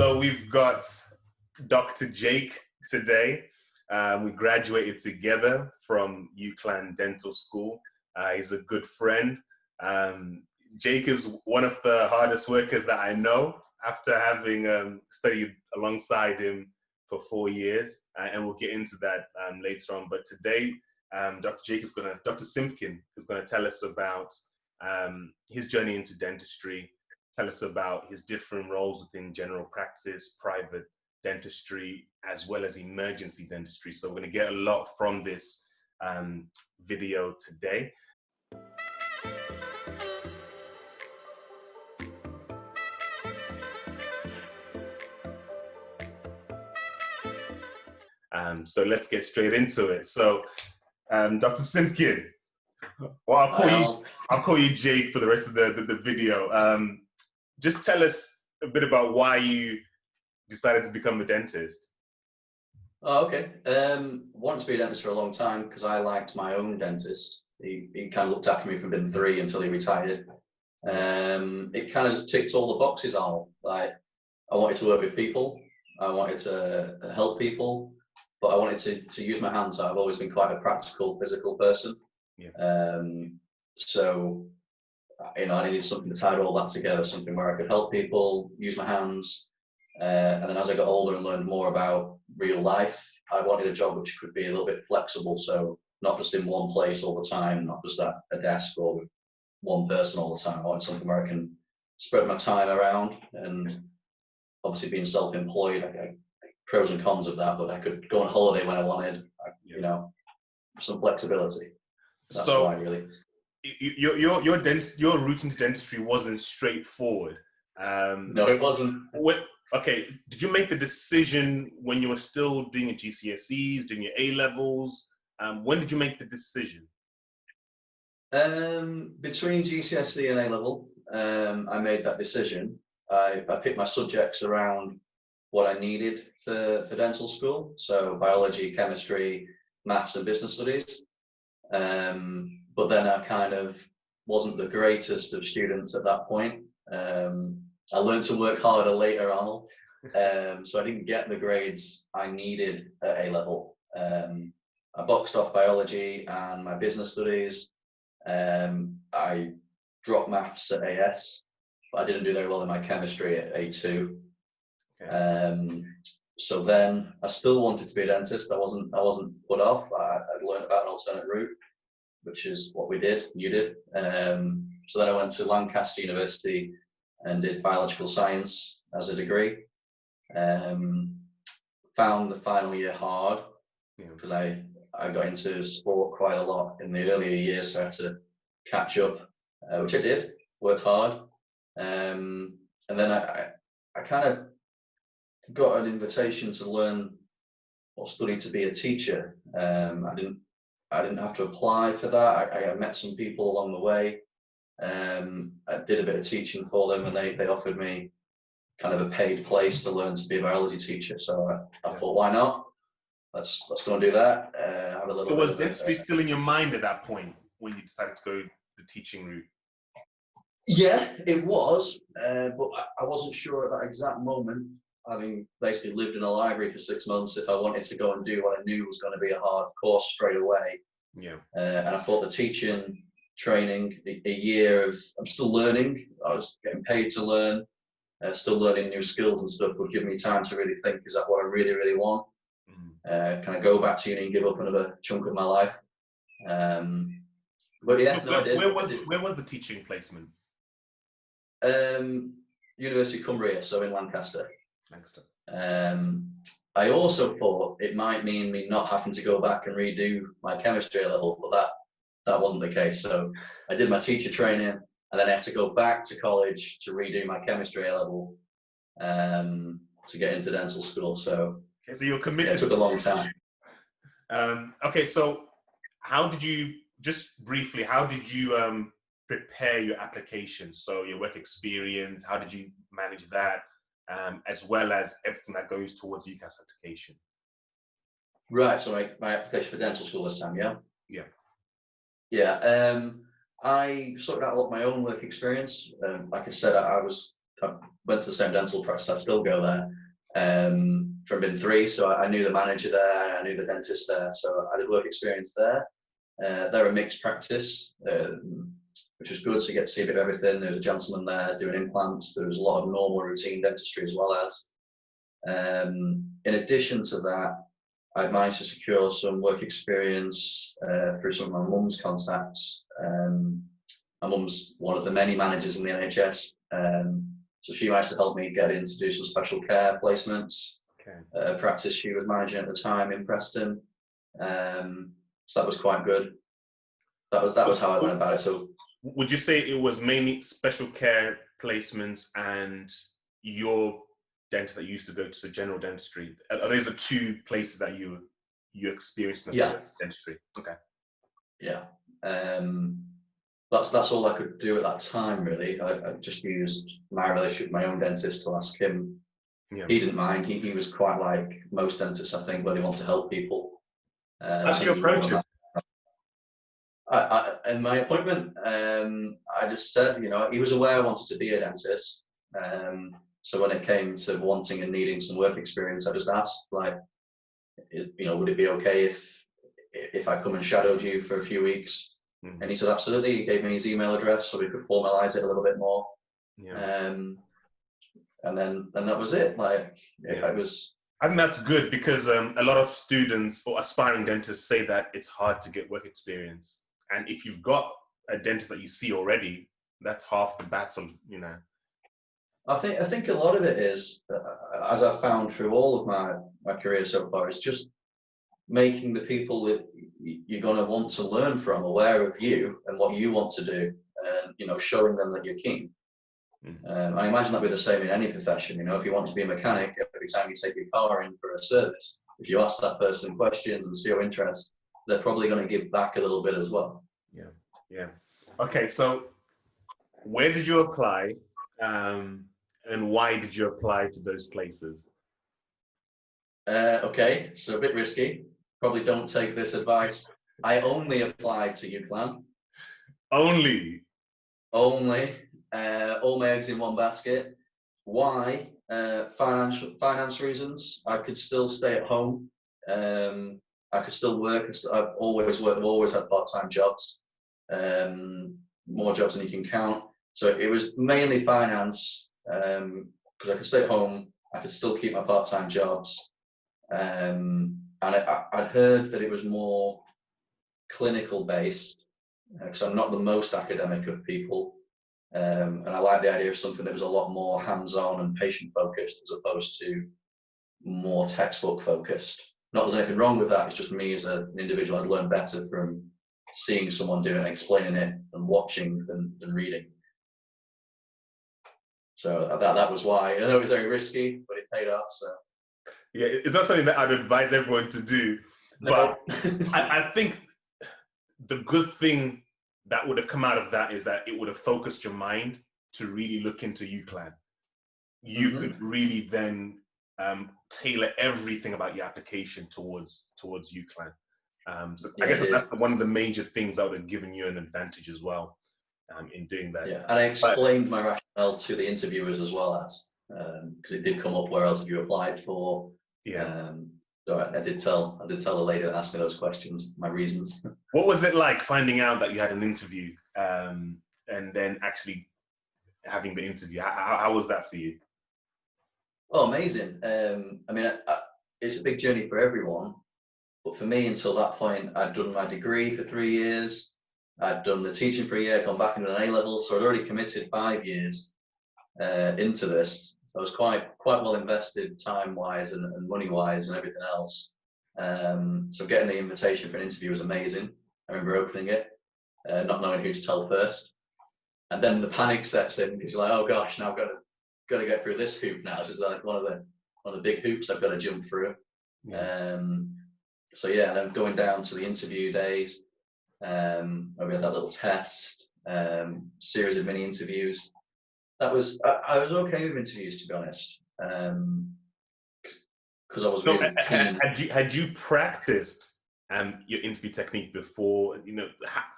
So we've got Dr. Jake today. We graduated together from UCLan Dental School. He's a good friend. Jake is one of the hardest workers that I know after having studied alongside him for 4 years. And we'll get into that later on. But today, Dr. Simpkin is going to tell us about his journey into dentistry, tell us about his different roles within general practice, private dentistry, as well as emergency dentistry. So we're going to get a lot from this video today. So let's get straight into it. So, Dr. Simpkin, well, I'll call you Jake for the rest of the video. Just tell us a bit about why you decided to become a dentist. Oh, okay. Wanted to be a dentist for a long time because I liked my own dentist. He kind of looked after me from bin 3 until he retired. It kind of just ticked all the boxes on. Like, I wanted to work with people. I wanted to help people, but I wanted to use my hands. I've always been quite a practical, physical person. Yeah. So, you know, I needed something to tie all that together, something where I could help people, use my hands. And then as I got older and learned more about real life, I wanted a job which could be a little bit flexible. So not just in one place all the time, not just at a desk or with one person all the time. I wanted something where I can spread my time around, and obviously being self-employed, I pros and cons of that, but I could go on holiday when I wanted, you know, some flexibility. That's so why, really. Your route into dentistry wasn't straightforward. No, it wasn't. Okay, did you make the decision when you were still doing your GCSEs, doing your A-levels? When did you make the decision? Between GCSE and A-level, I made that decision. I picked my subjects around what I needed for dental school. So biology, chemistry, maths and business studies. But then I kind of wasn't the greatest of students at that point. I learned to work harder later on, so I didn't get the grades I needed at A-level. I boxed off biology and my business studies. I dropped maths at AS, but I didn't do very well in my chemistry at A2. Okay. So then I still wanted to be a dentist. I wasn't put off. I'd learned about an alternate route, which is what we did, you did. So then I went to Lancaster University and did biological science as a degree. Found the final year hard because I got into sport quite a lot in the earlier years, so I had to catch up, which I did, worked hard. And then I kind of got an invitation to learn or study to be a teacher. I didn't have to apply for that. I met some people along the way. I did a bit of teaching for them, and they offered me kind of a paid place to learn to be a biology teacher. So I thought, why not? Let's go and do that. Have a little. So was dentistry still in your mind at that point when you decided to go the teaching route? Yeah, it was, but I wasn't sure at that exact moment, having basically lived in a library for 6 months, if I wanted to go and do what I knew was going to be a hard course straight away. Yeah. And I thought the teaching training, a year of, I'm still learning, I was getting paid to learn, still learning new skills and stuff, would give me time to really think, is that what I really, really want? Can I go back to uni and give up another chunk of my life? But yeah, no, I did. Where was the teaching placement? University of Cumbria, so in Lancaster. I also thought it might mean me not having to go back and redo my chemistry level, but that wasn't the case. So I did my teacher training, and then I had to go back to college to redo my chemistry level to get into dental school. So, okay, so you're committed. Yeah, it took a long time. Okay, so how did you, just briefly, how did you prepare your application? So your work experience, how did you manage that, as well as everything that goes towards UCAS application? Right, so my application for dental school this time, yeah? Yeah. Yeah, I sorted out a lot of my own work experience. Like I said, I've went to the same dental practice. I still go there from bin 3. So I knew the manager there. I knew the dentist there. So I did work experience there. They're a mixed practice, which was good. So you get to see a bit of everything. There was a gentleman there doing implants. There was a lot of normal routine dentistry as well as. In addition to that, I managed to secure some work experience through some of my mum's contacts. My mum's one of the many managers in the NHS, so she managed to help me get in to do some special care placements. Okay. Practice she was managing at the time in Preston, so that was quite good. That was how I went about it. So, would you say it was mainly special care placements and your dentist that you used to go to, the general dentistry? Are those the two places that you experienced in dentistry? Okay. Yeah. That's all I could do at that time, really. I just used my relationship with my own dentist to ask him. Yeah. He didn't mind. He was quite like most dentists, I think, where they want to help people. How'd you approach it? In my appointment, I just said, he was aware I wanted to be a dentist. So when it came to wanting and needing some work experience, I just asked, like, would it be okay if I come and shadowed you for a few weeks? Mm-hmm. And he said, absolutely. He gave me his email address so we could formalize it a little bit more. Yeah. And that was it. Like, yeah. I think that's good because a lot of students or aspiring dentists say that it's hard to get work experience. And if you've got a dentist that you see already, that's half the battle, I think a lot of it is, as I've found through all of my career so far, is just making the people that you're going to want to learn from aware of you and what you want to do, and showing them that you're keen. Mm-hmm. I imagine that'd be the same in any profession. If you want to be a mechanic, every time you take your car in for a service, if you ask that person questions and show interest, they're probably going to give back a little bit as well. Yeah. Okay, so where did you apply? And why did you apply to those places? Okay, so a bit risky. Probably don't take this advice. I only applied to UCLan. Only? All my eggs in one basket. Why? Finance reasons. I could still stay at home. I could still work. I've always worked. I've always had part-time jobs. More jobs than you can count. So it was mainly finance. Because I could stay at home, I could still keep my part-time jobs, and I'd heard that it was more clinical based, because I'm not the most academic of people, and I like the idea of something that was a lot more hands-on and patient-focused as opposed to more textbook focused. Not that there's anything wrong with that, it's just me as an individual, I'd learn better from seeing someone do it and explaining it and watching than reading. So that was why. I know it was very risky, but it paid off. So yeah, it's not something that I'd advise everyone to do. But I think the good thing that would have come out of that is that it would have focused your mind to really look into UCLan. You could really then tailor everything about your application towards UCLan. So I guess that's one of the major things that would have given you an advantage as well. In doing that. Yeah, and I explained my rationale to the interviewers as well as, because it did come up, where else have you applied for? Yeah. So I did tell the lady that asked me those questions, my reasons. What was it like finding out that you had an interview and then actually having the interview? How was that for you? Oh, amazing. I mean, it's a big journey for everyone, but for me, until that point, I'd done my degree for 3 years. I'd done the teaching for a year, gone back into an A-level, so I'd already committed 5 years into this. So I was quite well invested time-wise and money-wise and everything else. So getting the invitation for an interview was amazing. I remember opening it, not knowing who to tell first, and then the panic sets in because you're like, oh gosh, now I've got to get through this hoop now. This is like one of the big hoops I've got to jump through. Yeah. So yeah, then going down to the interview days. We had that little test, series of mini interviews. I was okay with interviews, to be honest, because I was really keen. Had you practiced your interview technique before?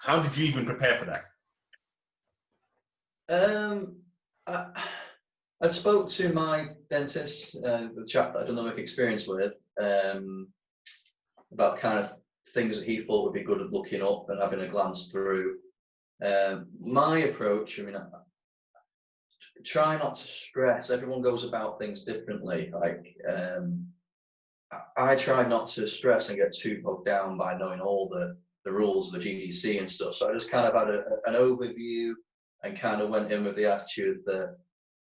How did you even prepare for that? I spoke to my dentist, the chap that I'd done the work experience with, about kind of things that he thought would be good at looking up and having a glance through. My approach, I mean, I try not to stress. Everyone goes about things differently. Like, I try not to stress and get too bogged down by knowing all the rules, the GDC and stuff. So I just kind of had an overview and kind of went in with the attitude that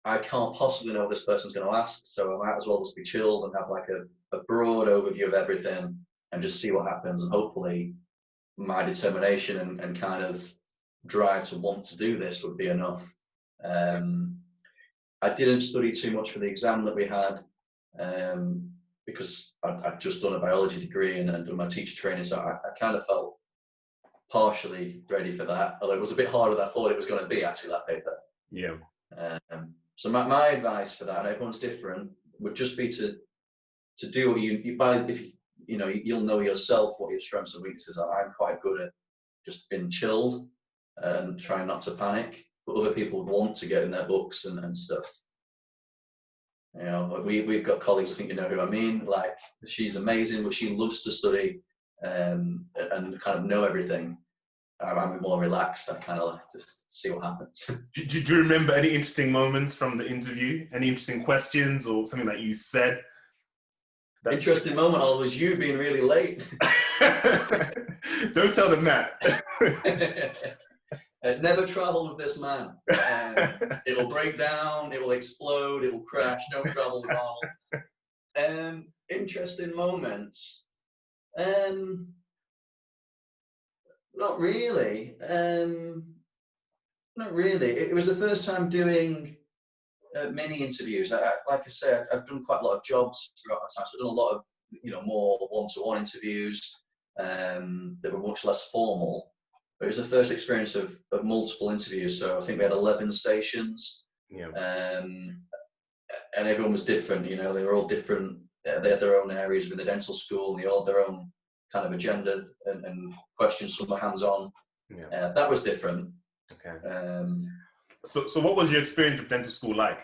I can't possibly know what this person's going to ask, so I might as well just be chilled and have like a broad overview of everything and just see what happens. And hopefully my determination and kind of drive to want to do this would be enough. I didn't study too much for the exam that we had, because I'd just done a biology degree and done my teacher training, so I kind of felt partially ready for that, although it was a bit harder than I thought it was going to be, actually, that paper. Yeah. So my advice for that, and everyone's different, would just be to do what you'll know yourself what your strengths and weaknesses are. I'm quite good at just being chilled and trying not to panic, but other people would want to get in their books and stuff. You know, we've got colleagues, I think you know who I mean, like, she's amazing, but she loves to study and kind of know everything. I'm more relaxed. I kind of like to see what happens. Do you remember any interesting moments from the interview? Any interesting questions or something that you said? Interesting moment was you being really late. Don't tell them that. Never travel with this man. It'll break down, it will explode, it will crash. Don't travel with Arnold. Interesting moments. Not really. Not really. It was the first time doing many interviews. Like I said, I've done quite a lot of jobs throughout my time. So I've done a lot of, more one-to-one interviews that were much less formal. But it was the first experience of multiple interviews. So I think we had 11 stations. Yeah. And everyone was different. They were all different. They had their own areas within the dental school. And they all had their own kind of agenda and questions. Some were hands-on. Yeah. That was different. Okay. So what was your experience of dental school like?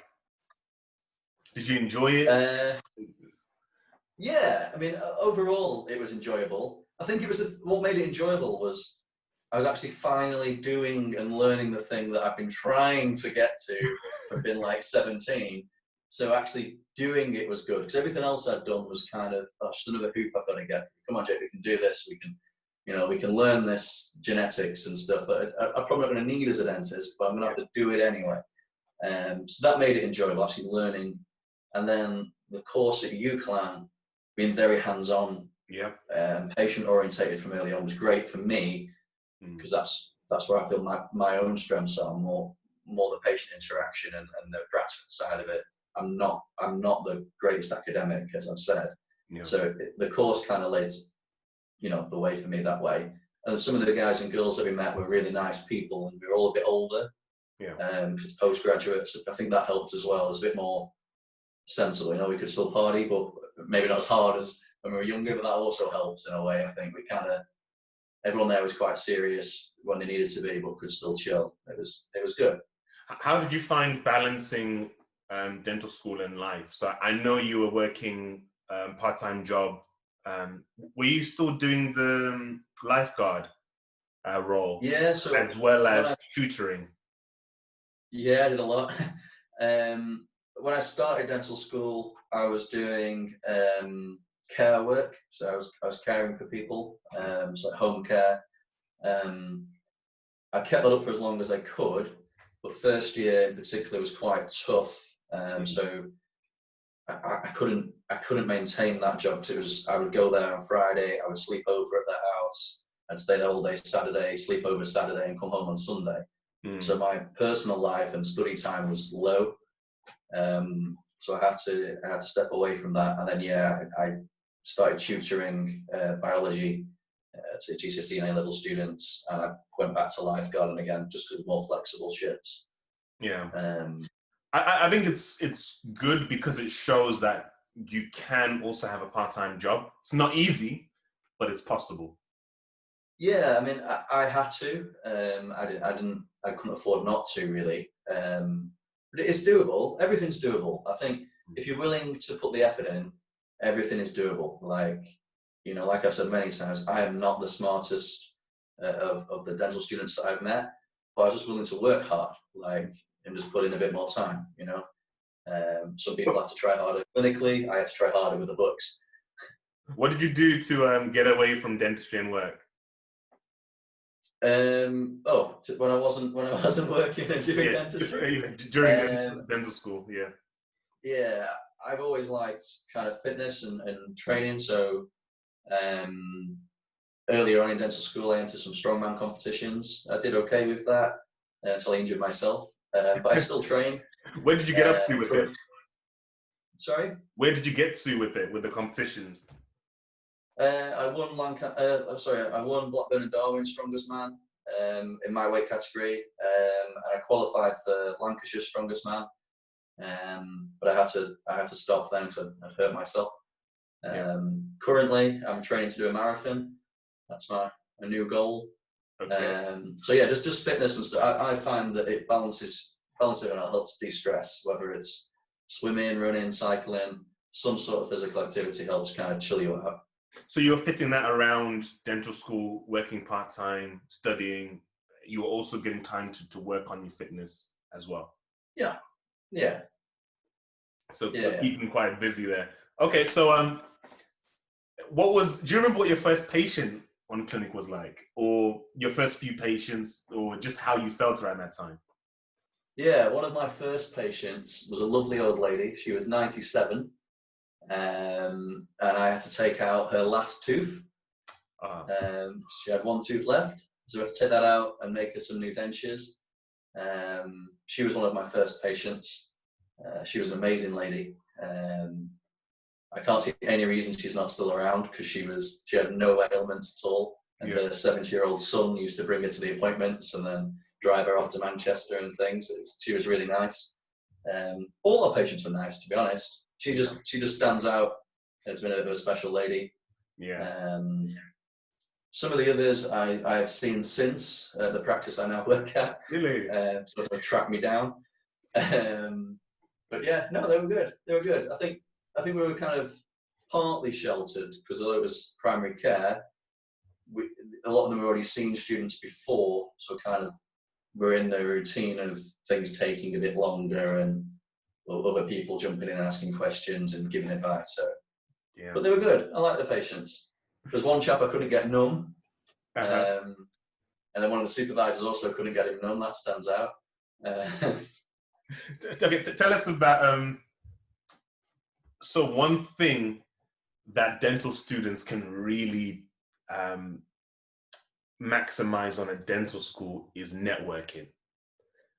Did you enjoy it? Yeah, I mean, overall it was enjoyable. I think it was what made it enjoyable was I was actually finally doing and learning the thing that I've been trying to get to from being like 17. So actually doing it was good, because everything else I'd done was kind of, just another hoop I've got to get. Come on, Jake, we can do this. We can learn this genetics and stuff that I'm probably not going to need as a dentist, but I'm going to have to do it anyway. So that made it enjoyable, actually learning. And then the course at UCLan, being very hands-on, patient orientated from early on, was great for me, because that's where I feel my own strengths are, more the patient interaction and the practical side of it. I'm not the greatest academic, as I've said. Yeah. So the course kind of laid, the way for me that way. And some of the guys and girls that we met were really nice people, and we were all a bit older. Yeah. Postgraduates, I think that helped as well. It was a bit more sensible. We could still party, but maybe not as hard as when we were younger. But that also helps in a way. I think everyone there was quite serious when they needed to be, but could still chill. It was good. How did you find balancing dental school and life? So I know you were working part-time job. Were you still doing the lifeguard role? Yeah, so as well as tutoring. Yeah, I did a lot. When I started dental school, I was doing care work. So I was caring for people, so home care. I kept that up for as long as I could, but first year in particular was quite tough. So I couldn't maintain that job, because I would go there on Friday, I would sleep over at their house, I'd stay there all day Saturday, sleep over Saturday, and come home on Sunday. So my personal life and study time was low. So I had to step away from that, and then I started tutoring biology to GCSE and A-level students, and I went back to lifeguarding again, just because of more flexible shifts. Yeah. I think it's good, because it shows that you can also have a part-time job. It's not easy, but it's possible. Yeah, I mean, I had to. I couldn't afford not to, really. But it's doable. Everything's doable. I think if you're willing to put the effort in, everything is doable. Like, you know, like I've said many times, I am not the smartest of the dental students that I've met, but I was just willing to work hard, like, and just put in a bit more time, you know. Some people have to try harder clinically. I had to try harder with the books. What did you do to get away from dentistry and work? When I wasn't working and doing dentistry during dental school, yeah. Yeah, I've always liked kind of fitness and training. So earlier on in dental school, I entered some strongman competitions. I did okay with that until I injured myself. But I still train. Where did you get up to with it? Sorry? Where did you get to with it, with the competitions? I won I won Blackburn and Darwin Strongest Man in my weight category, and I qualified for Lancashire Strongest Man. But I had to stop then because I hurt myself. Currently, I'm training to do a marathon. That's my new goal. Okay. So yeah, just fitness and stuff. I find that it balances and it helps de-stress, whether it's swimming, running, cycling, some sort of physical activity helps kind of chill you out. So you're fitting that around dental school, working part-time, studying. You're also getting time to work on your fitness as well. Yeah. So keeping quite busy there. Okay, so do you remember what your first patient on clinic was like, or your first few patients, or just how you felt around that time? Yeah, one of my first patients was a lovely old lady. She was 97, and I had to take out her last tooth. She had one tooth left, so I had to take that out and make her some new dentures. She was one of my first patients. She was an amazing lady. I can't see any reason she's not still around because she had no ailments at all. And her 70-year-old son used to bring her to the appointments and then drive her off to Manchester and things. She was really nice. All our patients were nice, to be honest. She just stands out as being a special lady. Yeah. Some of the others I have seen since the practice I now work at. Really? Sort of tracked me down. But yeah, no, they were good. They were good. I think we were kind of partly sheltered because although it was primary care, a lot of them had already seen students before, so kind of we're in the routine of things taking a bit longer and other people jumping in and asking questions and giving advice. So, but they were good. I like the patients. There's one chap I couldn't get numb, and then one of the supervisors also couldn't get him numb. That stands out. Okay, tell us about so one thing that dental students can really maximize on a dental school is networking.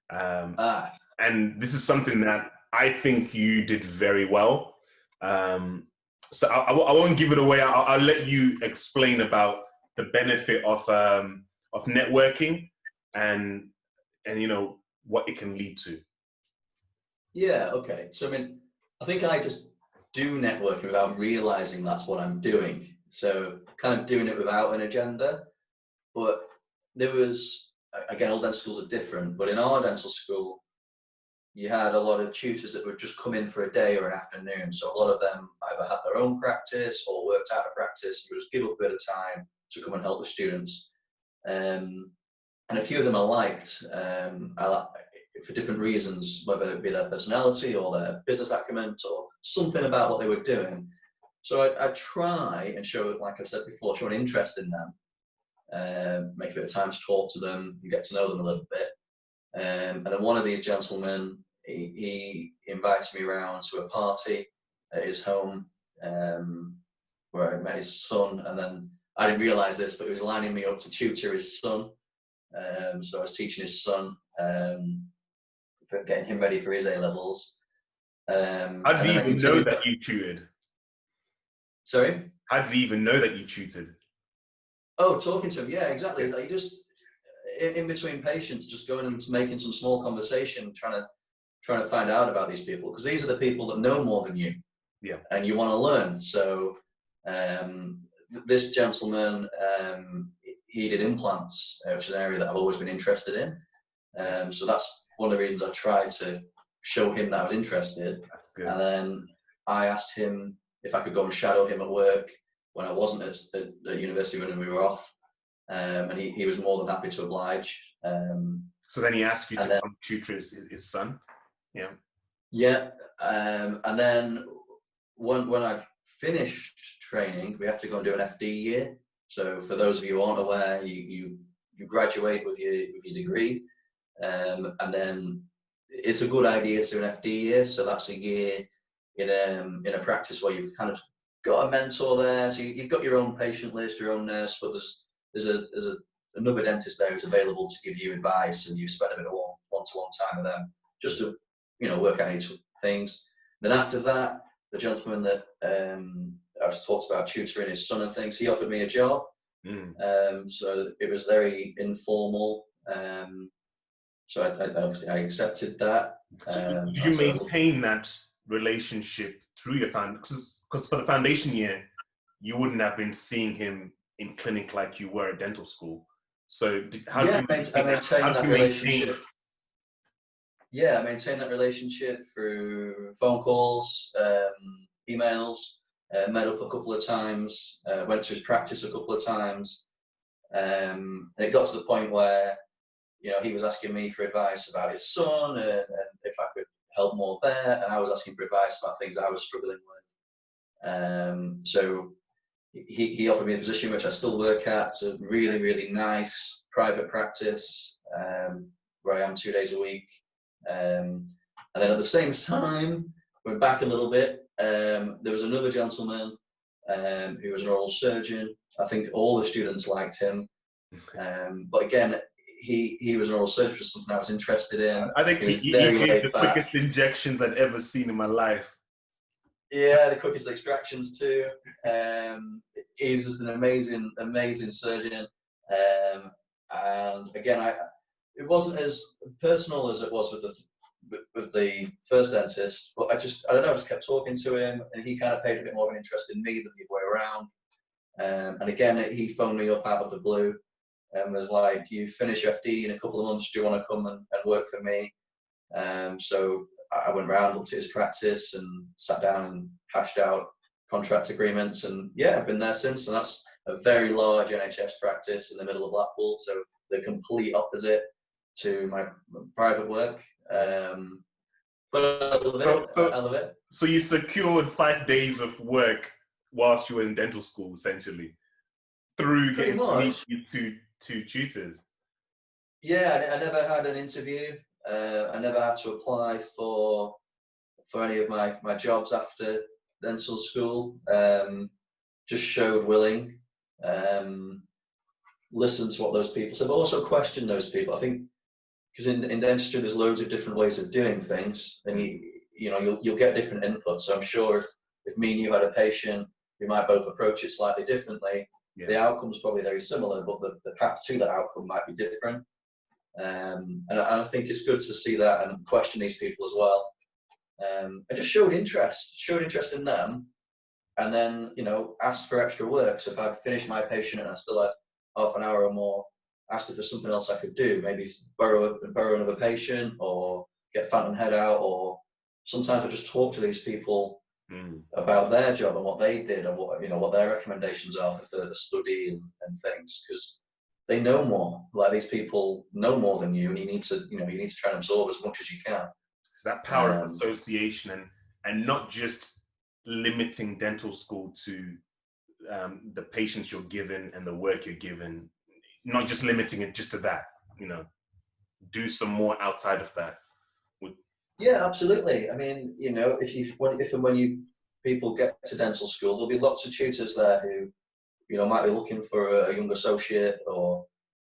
And this is something that I think you did very well. So I won't give it away. I'll let you explain about the benefit of networking and you know what it can lead to. Yeah. Okay. So I mean, I think I just do networking without realizing that's what I'm doing. So kind of doing it without an agenda. But there was, again, all dental schools are different, but in our dental school, you had a lot of tutors that would just come in for a day or an afternoon. So a lot of them either had their own practice or worked out of practice and would just give up a bit of time to come and help the students. And a few of them I liked for different reasons, whether it be their personality or their business acumen or something about what they were doing. So I try and show, like I've said before, show an interest in them, make a bit of time to talk to them, you get to know them a little bit. And then one of these gentlemen, he invited me around to a party at his home where I met his son, and then I didn't realise this, but he was lining me up to tutor his son. So I was teaching his son, getting him ready for his A-levels. How did he even know that you tutored? Sorry? How did he even know that you tutored? Oh, talking to him, yeah, exactly. Like, you just, in between patients, just going and making some small conversation, trying to find out about these people, because these are the people that know more than you. Yeah. And you want to learn. So this gentleman, he did implants, which is an area that I've always been interested in. So that's one of the reasons I tried to show him that I was interested. That's good. And then I asked him if I could go and shadow him at work when I wasn't at university, when we were off. And he was more than happy to oblige. So then he asked you to then, come tutor his son? Yeah. Yeah. And then when I finished training, we have to go and do an FD year. So for those of you who aren't aware, you graduate with your degree, and then it's a good idea to do an FD year. So that's a year in a practice where you've kind of got a mentor there. So you've got your own patient list, your own nurse, but there's another dentist there who's available to give you advice, and you spend a bit of one-to-one time with them just to work out each things. Then after that, the gentleman that I've talked about tutoring his son and things, he offered me a job. So it was very informal. So I accepted that. So do you maintain that relationship through your because for the foundation year, you wouldn't have been seeing him in clinic like you were at dental school. So how do you maintain that relationship? Yeah, I maintain that relationship through phone calls, emails, met up a couple of times, went to his practice a couple of times. And it got to the point where, he was asking me for advice about his son and if I could help more there. And I was asking for advice about things I was struggling with. So he offered me a position which I still work at. It's a really, really nice private practice where I am 2 days a week. And then at the same time, went back a little bit, there was another gentleman who was an oral surgeon. I think all the students liked him. But again, he was an oral surgeon, which was something I was interested in. I think he gave the quickest injections I'd ever seen in my life. Yeah, the quickest extractions too. He's just an amazing, amazing surgeon. And again, it wasn't as personal as it was with the first dentist, but I don't know, I just kept talking to him, and he kind of paid a bit more of an interest in me than the other way around. And again, he phoned me up out of the blue and was like, "You finish your FD in a couple of months, do you want to come and work for me?" So I went round, looked at his practice and sat down and hashed out contract agreements, and yeah, I've been there since. And that's a very large NHS practice in the middle of Blackpool, so the complete opposite to my private work. But I love it. I love it. So you secured 5 days of work whilst you were in dental school, essentially, through getting to tutors. Yeah, I never had an interview. I never had to apply for any of my jobs after dental school. Just showed willing, listened to what those people said, but also questioned those people. I think because in dentistry there's loads of different ways of doing things, and you'll get different inputs. So I'm sure if me and you had a patient, we might both approach it slightly differently. Yeah. The outcome's probably very similar, but the path to that outcome might be different. And I think it's good to see that and question these people as well. I just showed interest in them, and then asked for extra work. So if I'd finished my patient and I still had half an hour or more, asked if there's something else I could do, maybe borrow another patient or get phantom head out, or sometimes I just talk to these people about their job and what they did and what their recommendations are for further study and things, because they know more. Like, these people know more than you, and you need to try and absorb as much as you can. It's that power of association and not just limiting dental school to the patients you're given and the work you're given, not just limiting it just to that, do some more outside of that. Yeah, absolutely. I mean, if and when people get to dental school, there'll be lots of tutors there who, might be looking for a young associate, or,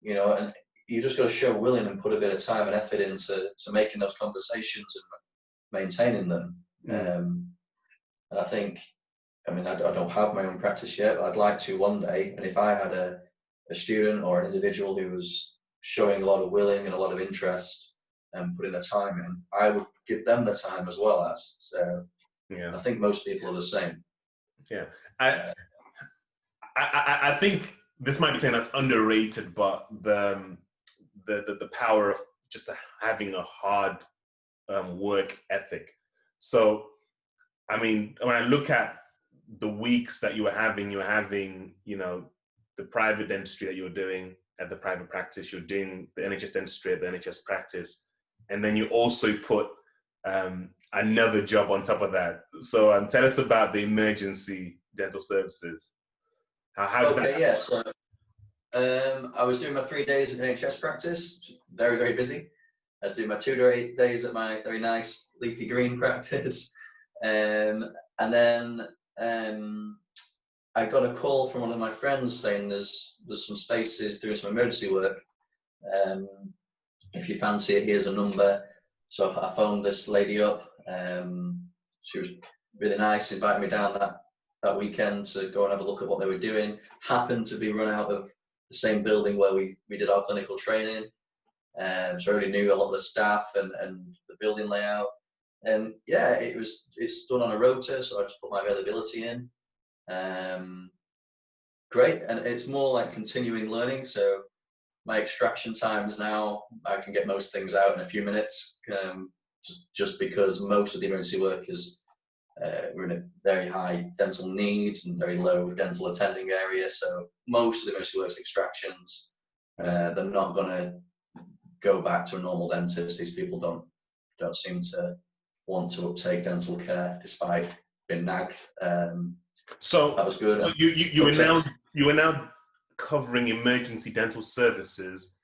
and you just got to show willing and put a bit of time and effort into making those conversations and maintaining them. And I think, I don't have my own practice yet, but I'd like to one day. And if I had a student or an individual who was showing a lot of willing and a lot of interest and putting their time in, I would give them the time as well as. So yeah, I think most people are the same. Yeah, I think this might be saying that's underrated, but the power of just having a hard work ethic. So, I mean, when I look at the weeks that you were having, you know, the private dentistry that you're doing at the private practice, you're doing the NHS dentistry at the NHS practice, and then you also put another job on top of that. So tell us about the emergency dental services. How did that Okay, yeah. So I was doing my 3 days at NHS practice, very, very busy. I was doing my 2 days at my very nice leafy green practice. And then I got a call from one of my friends saying there's some spaces doing some emergency work. If you fancy it, here's a number. So I phoned this lady up. She was really nice, invited me down that weekend to go and have a look at what they were doing. Happened to be run out of the same building where we did our clinical training. So I already knew a lot of the staff and the building layout. And yeah, it's done on a rota, so I just put my availability in. Great, and it's more like continuing learning. So my extraction times now, I can get most things out in a few minutes, just because most of the emergency work is we're in a very high dental need and very low dental attending area. So most of the emergency work is extractions. They're not going to go back to a normal dentist. These people don't seem to want to uptake dental care despite being nagged. So that was good. So you are now covering emergency dental services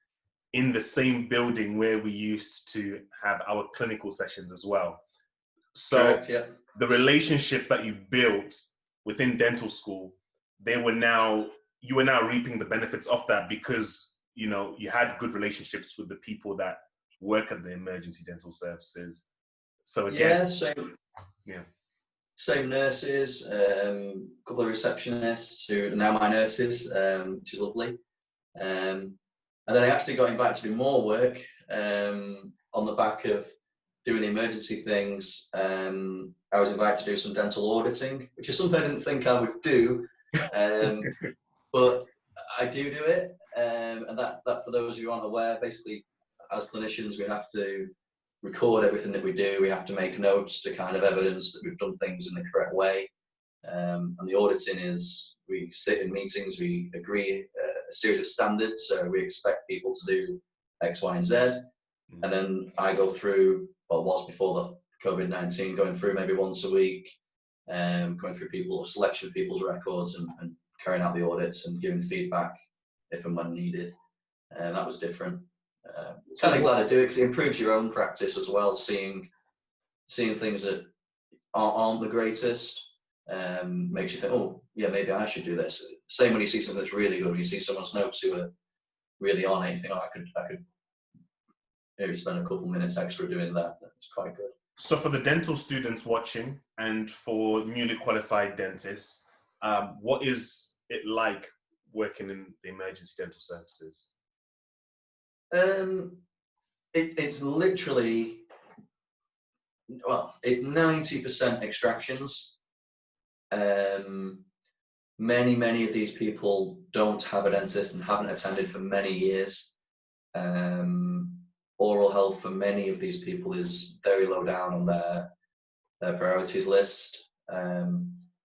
in the same building where we used to have our clinical sessions as well. So Correct, yeah. the relationships that you built within dental school, you were now reaping the benefits of that, because you know you had good relationships with the people that work at the emergency dental services. So again, Same nurses, a couple of receptionists who are now my nurses, which is lovely. And then I actually got invited to do more work on the back of doing the emergency things. I was invited to do some dental auditing, which is something I didn't think I would do, but I do it. And that for those who aren't aware, basically, as clinicians, we have to record everything that we do. We have to make notes to kind of evidence that we've done things in the correct way. And the auditing is, we sit in meetings, we agree a series of standards. So we expect people to do X, Y, and Z. And then I go through, well, it was before the COVID-19, going through maybe once a week, going through a selection of people's records and carrying out the audits and giving feedback if and when needed. And that was different. Kind of glad I do it because it improves your own practice as well. Seeing things that aren't the greatest makes you think, oh yeah, maybe I should do this. Same when you see something that's really good. When you see someone's notes who are really on it, you think, oh, I could maybe spend a couple minutes extra doing that. That's quite good. So for the dental students watching and for newly qualified dentists, what is it like working in the emergency dental services? It's literally, well, it's 90% extractions. Many of these people don't have a dentist and haven't attended for many years. Oral health for many of these people is very low down on their priorities list.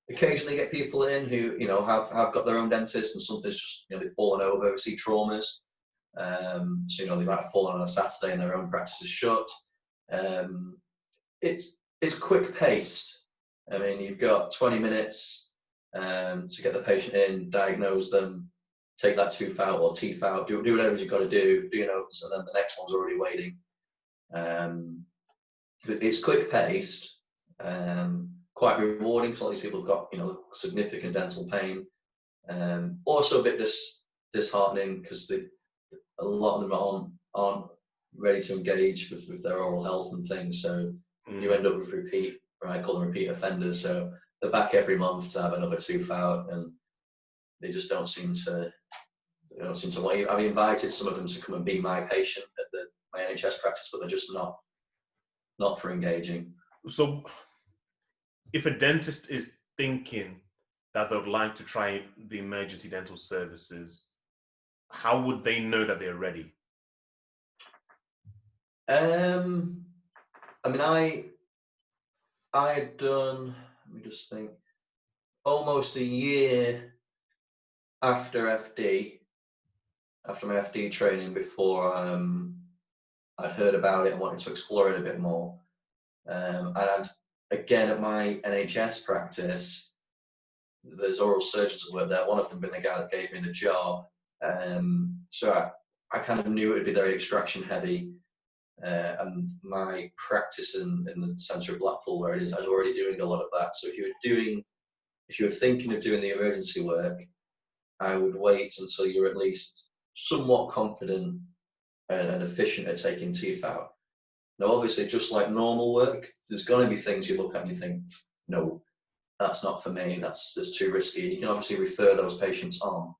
Occasionally get people in who, you know, have got their own dentist and something's just, you know, they've fallen over. We see traumas. So, you know, they might have fallen on a Saturday and their own practice is shut. It's quick paced. I mean, you've got 20 minutes to get the patient in, diagnose them, take that tooth out or teeth out, do whatever you've got to do your notes, and then the next one's already waiting. It's quick paced, quite rewarding because all these people have got, you know, significant dental pain. Also a bit disheartening because a lot of them aren't ready to engage with their oral health and things. So you end up with I call them repeat offenders. So they're back every month to have another tooth out, and they just don't seem to want you. I've invited some of them to come and be my patient at my NHS practice, but they're just not for engaging. So if a dentist is thinking that they would like to try the emergency dental services, how would they know that they're ready? I mean, I had done, let me just think, almost a year after FD, after my FD training, before I'd heard about it and wanted to explore it a bit more. And again, at my NHS practice, there's oral surgeons that work there. One of them being the guy that gave me the job. So I kind of knew it would be very extraction heavy. And my practice in the centre of Blackpool, where it is, I was already doing a lot of that. So if you were thinking of doing the emergency work, I would wait until you're at least somewhat confident and efficient at taking teeth out. Now, obviously, just like normal work, there's going to be things you look at and you think, no, that's not for me, that's too risky. And you can obviously refer those patients on.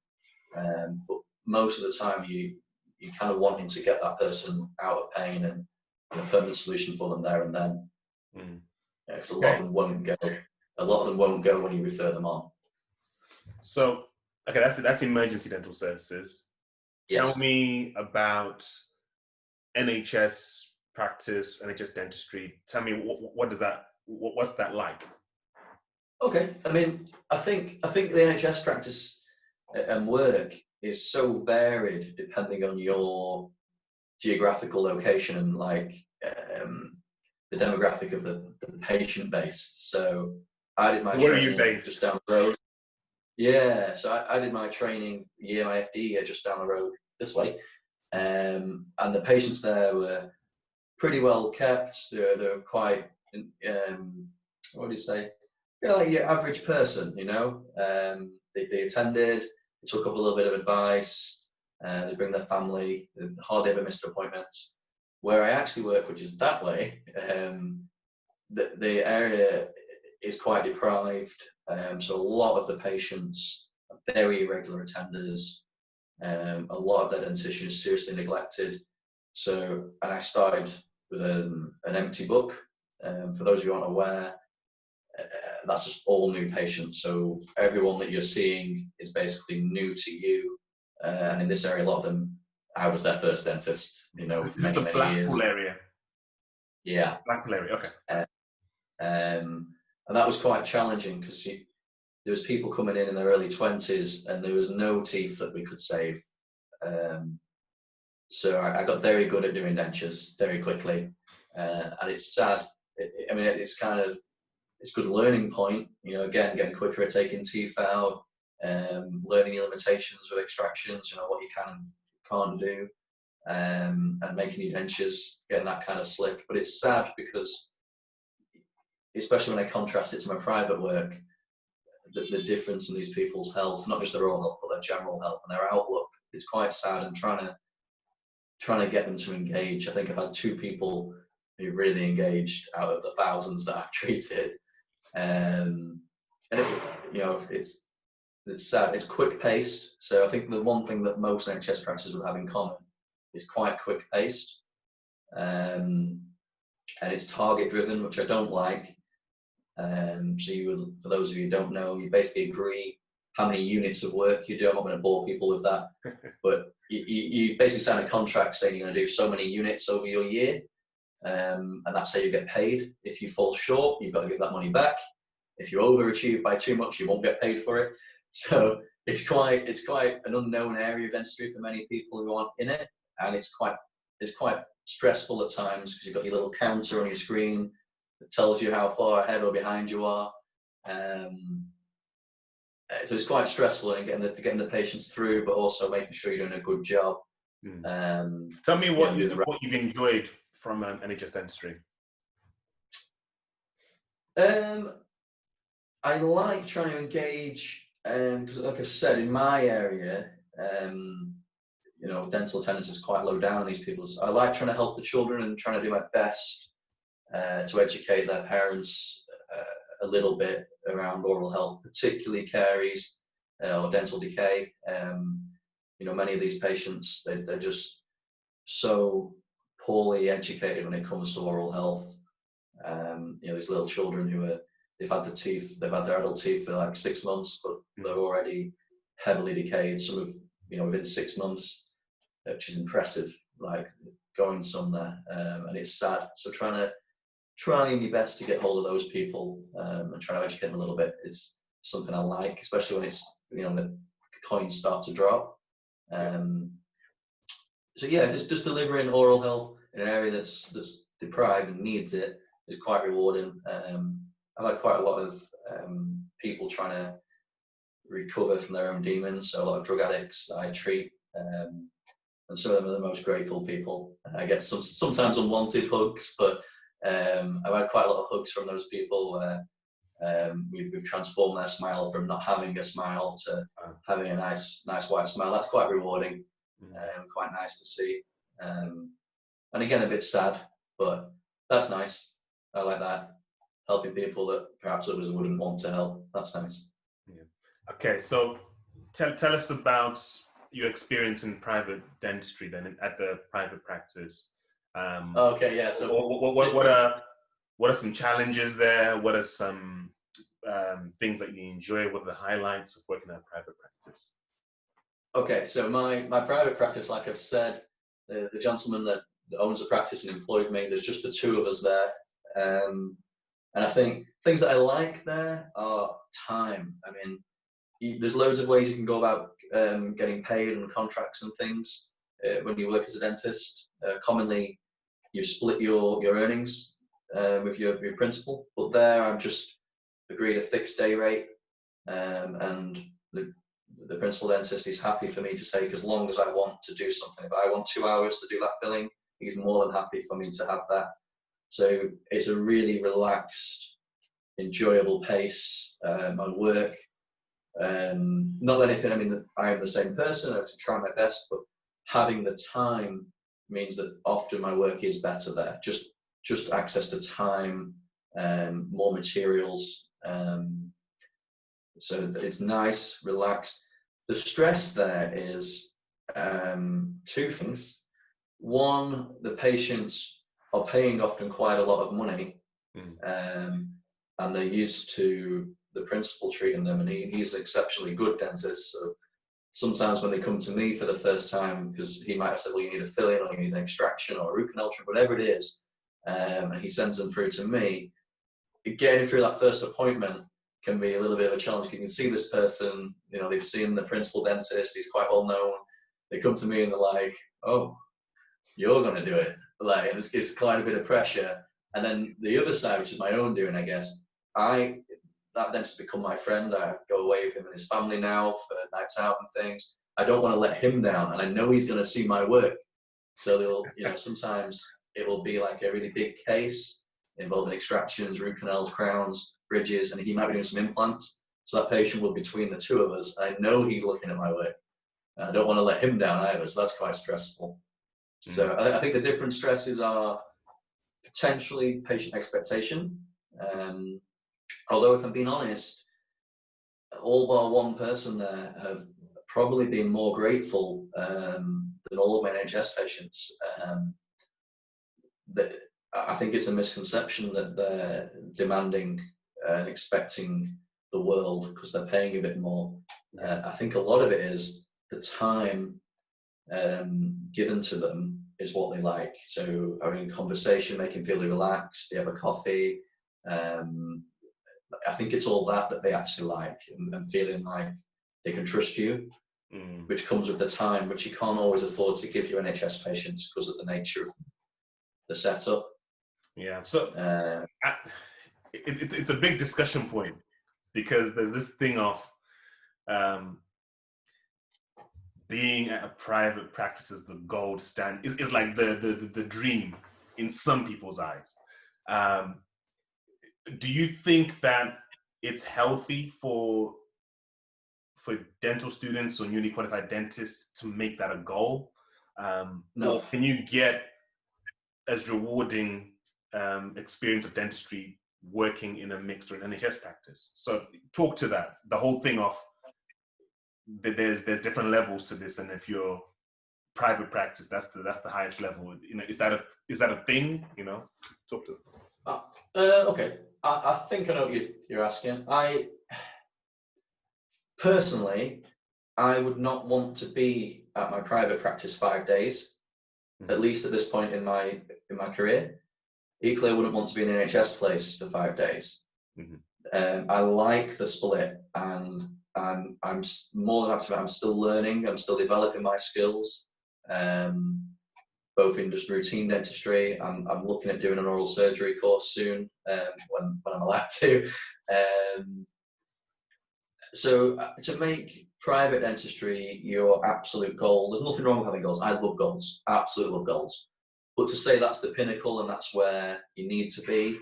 But most of the time, you kind of wanting to get that person out of pain and a permanent solution for them there and then. Because a lot of them won't go. A lot of them won't go when you refer them on. So, okay, that's emergency dental services. Yes. Tell me about NHS practice, NHS dentistry. Tell me what's that like? Okay, I mean, I think the NHS practice and work is so varied depending on your geographical location and like the demographic of the patient base. So I did my training just down the road. Yeah, so I did my training year, my FD year, just down the road this way, and the patients there were pretty well kept. They're quite, what do you say? You know, like your average person. You know, they attended, they took up a little bit of advice. They bring their family. They hardly ever missed appointments. Where I actually work, which is that way, the area is quite deprived. So a lot of the patients are very irregular attenders. A lot of their dentition is seriously neglected. So, and I started with an empty book. For those of you who aren't aware, that's just all new patients. So everyone that you're seeing is basically new to you. And in this area, a lot of them, I was their first dentist, you know, for many, many years. Blackpool area? Yeah. Blackpool area, okay. And that was quite challenging because there was people coming in their early 20s and there was no teeth that we could save. So I got very good at doing dentures very quickly. And it's sad. I mean, it's a good learning point, you know, again, getting quicker at taking teeth out, learning your limitations with extractions, you know, what you can and can't do, and making your dentures, getting that kind of slick. But it's sad because, especially when I contrast it to my private work, the difference in these people's health, not just their oral health, but their general health and their outlook, is quite sad. And trying to get them to engage. I think I've had 2 people who really engaged out of the thousands that I've treated. And you know, it's sad. It's quick paced. So I think the one thing that most NHS practices would have in common is quite quick paced, and it's target driven, which I don't like. So for those of you who don't know, you basically agree how many units of work you do. I'm not going to bore people with that, but you basically sign a contract saying you're going to do so many units over your year, and that's how you get paid. If you fall short, you've got to give that money back. If you overachieve by too much, you won't get paid for it. So it's quite an unknown area of dentistry for many people who aren't in it, and it's quite stressful at times because you've got your little counter on your screen that tells you how far ahead or behind you are. So it's quite stressful in getting the patients through, but also making sure you're doing a good job. Tell me what you've enjoyed from NHS dentistry. I like trying to engage, because like I've said, in my area, you know, dental attendance is quite low down on these people. So I like trying to help the children and trying to do my best to educate their parents a little bit around oral health, particularly caries or dental decay. You know, many of these patients, they're just so poorly educated when it comes to oral health. You know, these little children who they've had their adult teeth for like 6 months, but they're already heavily decayed. Some of, you know, within 6 months, which is impressive, like going some there, and it's sad. So trying to trying my best to get hold of those people and trying to educate them a little bit is something I like, especially when it's, you know, the coins start to drop. So yeah, just delivering oral health in an area that's deprived and needs it is quite rewarding. I've had quite a lot of people trying to recover from their own demons, so a lot of drug addicts that I treat, and some of them are the most grateful people. I get sometimes unwanted hugs, but I've had quite a lot of hugs from those people where we've transformed their smile from not having a smile to having a nice white smile. That's quite rewarding, quite nice to see. And again, a bit sad, but that's nice. I like that. Helping people that perhaps others wouldn't want to help. That's nice. Yeah. Okay, so tell us about your experience in private dentistry then, at the private practice. Okay, yeah. So what are some challenges there? What are some things that you enjoy? What are the highlights of working at private practice? Okay, so my private practice, like I've said, the gentleman that owns the practice and employed me, there's just the two of us there. And I think things that I like there are time. I mean, there's loads of ways you can go about getting paid and contracts and things when you work as a dentist. Commonly, you split your earnings with your principal, but there I'm just agreed a fixed day rate, and the principal dentist is happy for me to take as long as I want to do something. If I want 2 hours to do that filling, he's more than happy for me to have that. So it's a really relaxed, enjoyable pace on work. Not anything, I mean, I am the same person, I have to try my best, but having the time means that often my work is better there. Just access to time, more materials. So it's nice, relaxed. The stress there is two things. One, the patients are paying often quite a lot of money, and they're used to the principal treating them, and he's an exceptionally good dentist. So sometimes when they come to me for the first time, because he might have said, well, you need a fill-in, or you need an extraction, or a root canal treatment, whatever it is, and he sends them through to me, getting through that first appointment can be a little bit of a challenge. You can see this person, you know, they've seen the principal dentist, he's quite well known. They come to me and they're like, oh, you're going to do it. Like, it's quite a bit of pressure. And then the other side, which is my own doing, I guess, that dentist become my friend. I go away with him and his family now for nights out and things. I don't want to let him down, and I know he's going to see my work. So they'll, you know, sometimes it will be like a really big case involving extractions, root canals, crowns, bridges, and he might be doing some implants. So that patient will be between the two of us. I know he's looking at my work. And I don't want to let him down either, so that's quite stressful. So I think the different stresses are potentially patient expectation. Although if I'm being honest, all but one person there have probably been more grateful than all of my NHS patients. I think it's a misconception that they're demanding and expecting the world because they're paying a bit more. I think a lot of it is the time given to them is what they like. So having a conversation, making them feel relaxed, they have a coffee. I think it's all that they actually like, and feeling like they can trust you, which comes with the time, which you can't always afford to give your NHS patients because of the nature of the setup. Yeah, so it's a big discussion point, because there's this thing of being at a private practice is the gold standard. It's like the dream in some people's eyes. Do you think that it's healthy for dental students or newly qualified dentists to make that a goal? No. Or can you get as rewarding experience of dentistry working in a mixed or an NHS practice? So talk to that. The whole thing of there's different levels to this, and if you're private practice, that's the highest level. You know, is that a thing? You know, talk to. Okay, I think I know what you're asking. Personally, I would not want to be at my private practice 5 days, at least at this point in my career. equally, I wouldn't want to be in the NHS place for 5 days. Mm-hmm. I like the split, and I'm more than happy. I'm still learning. I'm still developing my skills, both in just routine dentistry. I'm looking at doing an oral surgery course soon, when I'm allowed to. So to make private dentistry your absolute goal, there's nothing wrong with having goals. I love goals, absolutely love goals. But to say that's the pinnacle and that's where you need to be,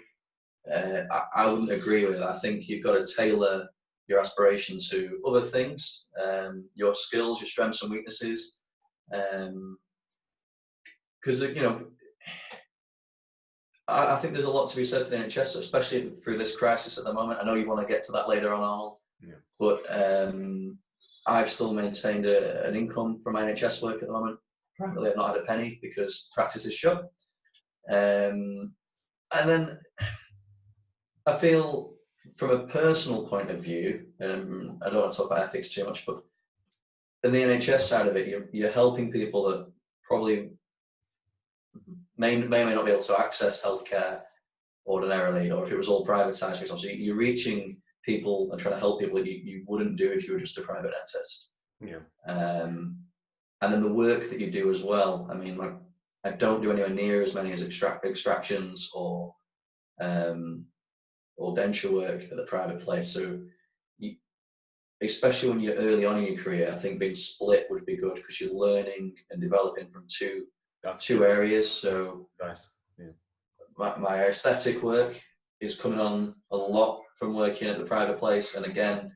I wouldn't agree with it. I think you've got to tailor your aspiration to other things, your skills, your strengths and weaknesses. Because, I think there's a lot to be said for the NHS, especially through this crisis at the moment. I know you want to get to that later on, Arnold. Yeah. But I've still maintained an income from my NHS work at the moment. Privately, I've not had a penny because practice is shut. And then I feel, from a personal point of view, I don't want to talk about ethics too much, but in the NHS side of it, you're helping people that probably may not be able to access healthcare ordinarily, or if it was all privatised, for example. So you're reaching people and trying to help people that you wouldn't do if you were just a private dentist. Yeah. And then the work that you do as well. I mean, like, I don't do anywhere near as many as extractions or denture work at the private place. So, especially when you're early on in your career, I think being split would be good because you're learning and developing from two areas. So, nice. Yeah. My aesthetic work is coming on a lot from working at the private place, and again,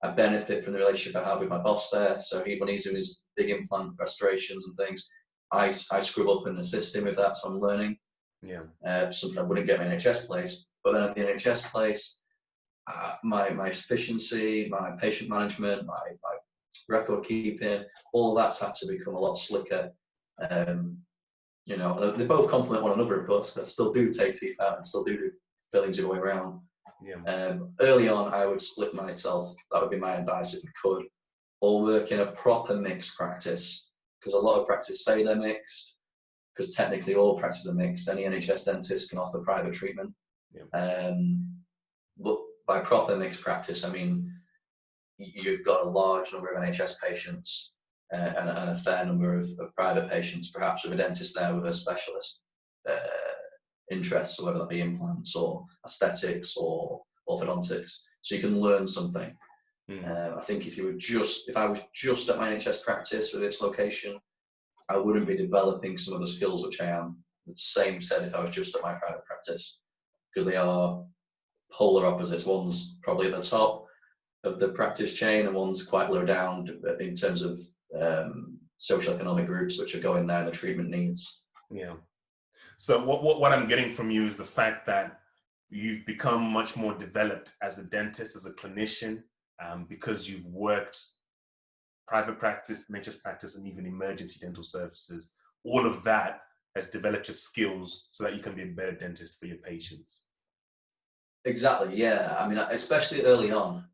I benefit from the relationship I have with my boss there. So when he's doing his big implant restorations and things, I scrub up and assist him with that. So I'm learning. Yeah. Something I wouldn't get in my NHS place. But then at the NHS place, my efficiency, my patient management, my record keeping, all that's had to become a lot slicker. They both complement one another, of course. I still do take teeth out and still do fillings the way around. Yeah. Early on, I would split myself. That would be my advice if I could, or work in a proper mixed practice, because a lot of practices say they're mixed, because technically all practices are mixed. Any NHS dentist can offer private treatment. Yeah. But by proper mixed practice, I mean you've got a large number of NHS patients and a fair number of private patients, perhaps with a dentist there with a specialist interests, so whether that be implants or aesthetics or orthodontics. So you can learn something. I think if I was just at my NHS practice with its location, I wouldn't be developing some of the skills which I am. The same said if I was just at my private practice, because they are polar opposites. One's probably at the top of the practice chain, and one's quite low down in terms of social economic groups which are going there and the treatment needs. Yeah. So what I'm getting from you is the fact that you've become much more developed as a dentist, as a clinician, because you've worked private practice, NHS practice, and even emergency dental services. All of that has developed your skills so that you can be a better dentist for your patients. Exactly, yeah. I mean, especially early on,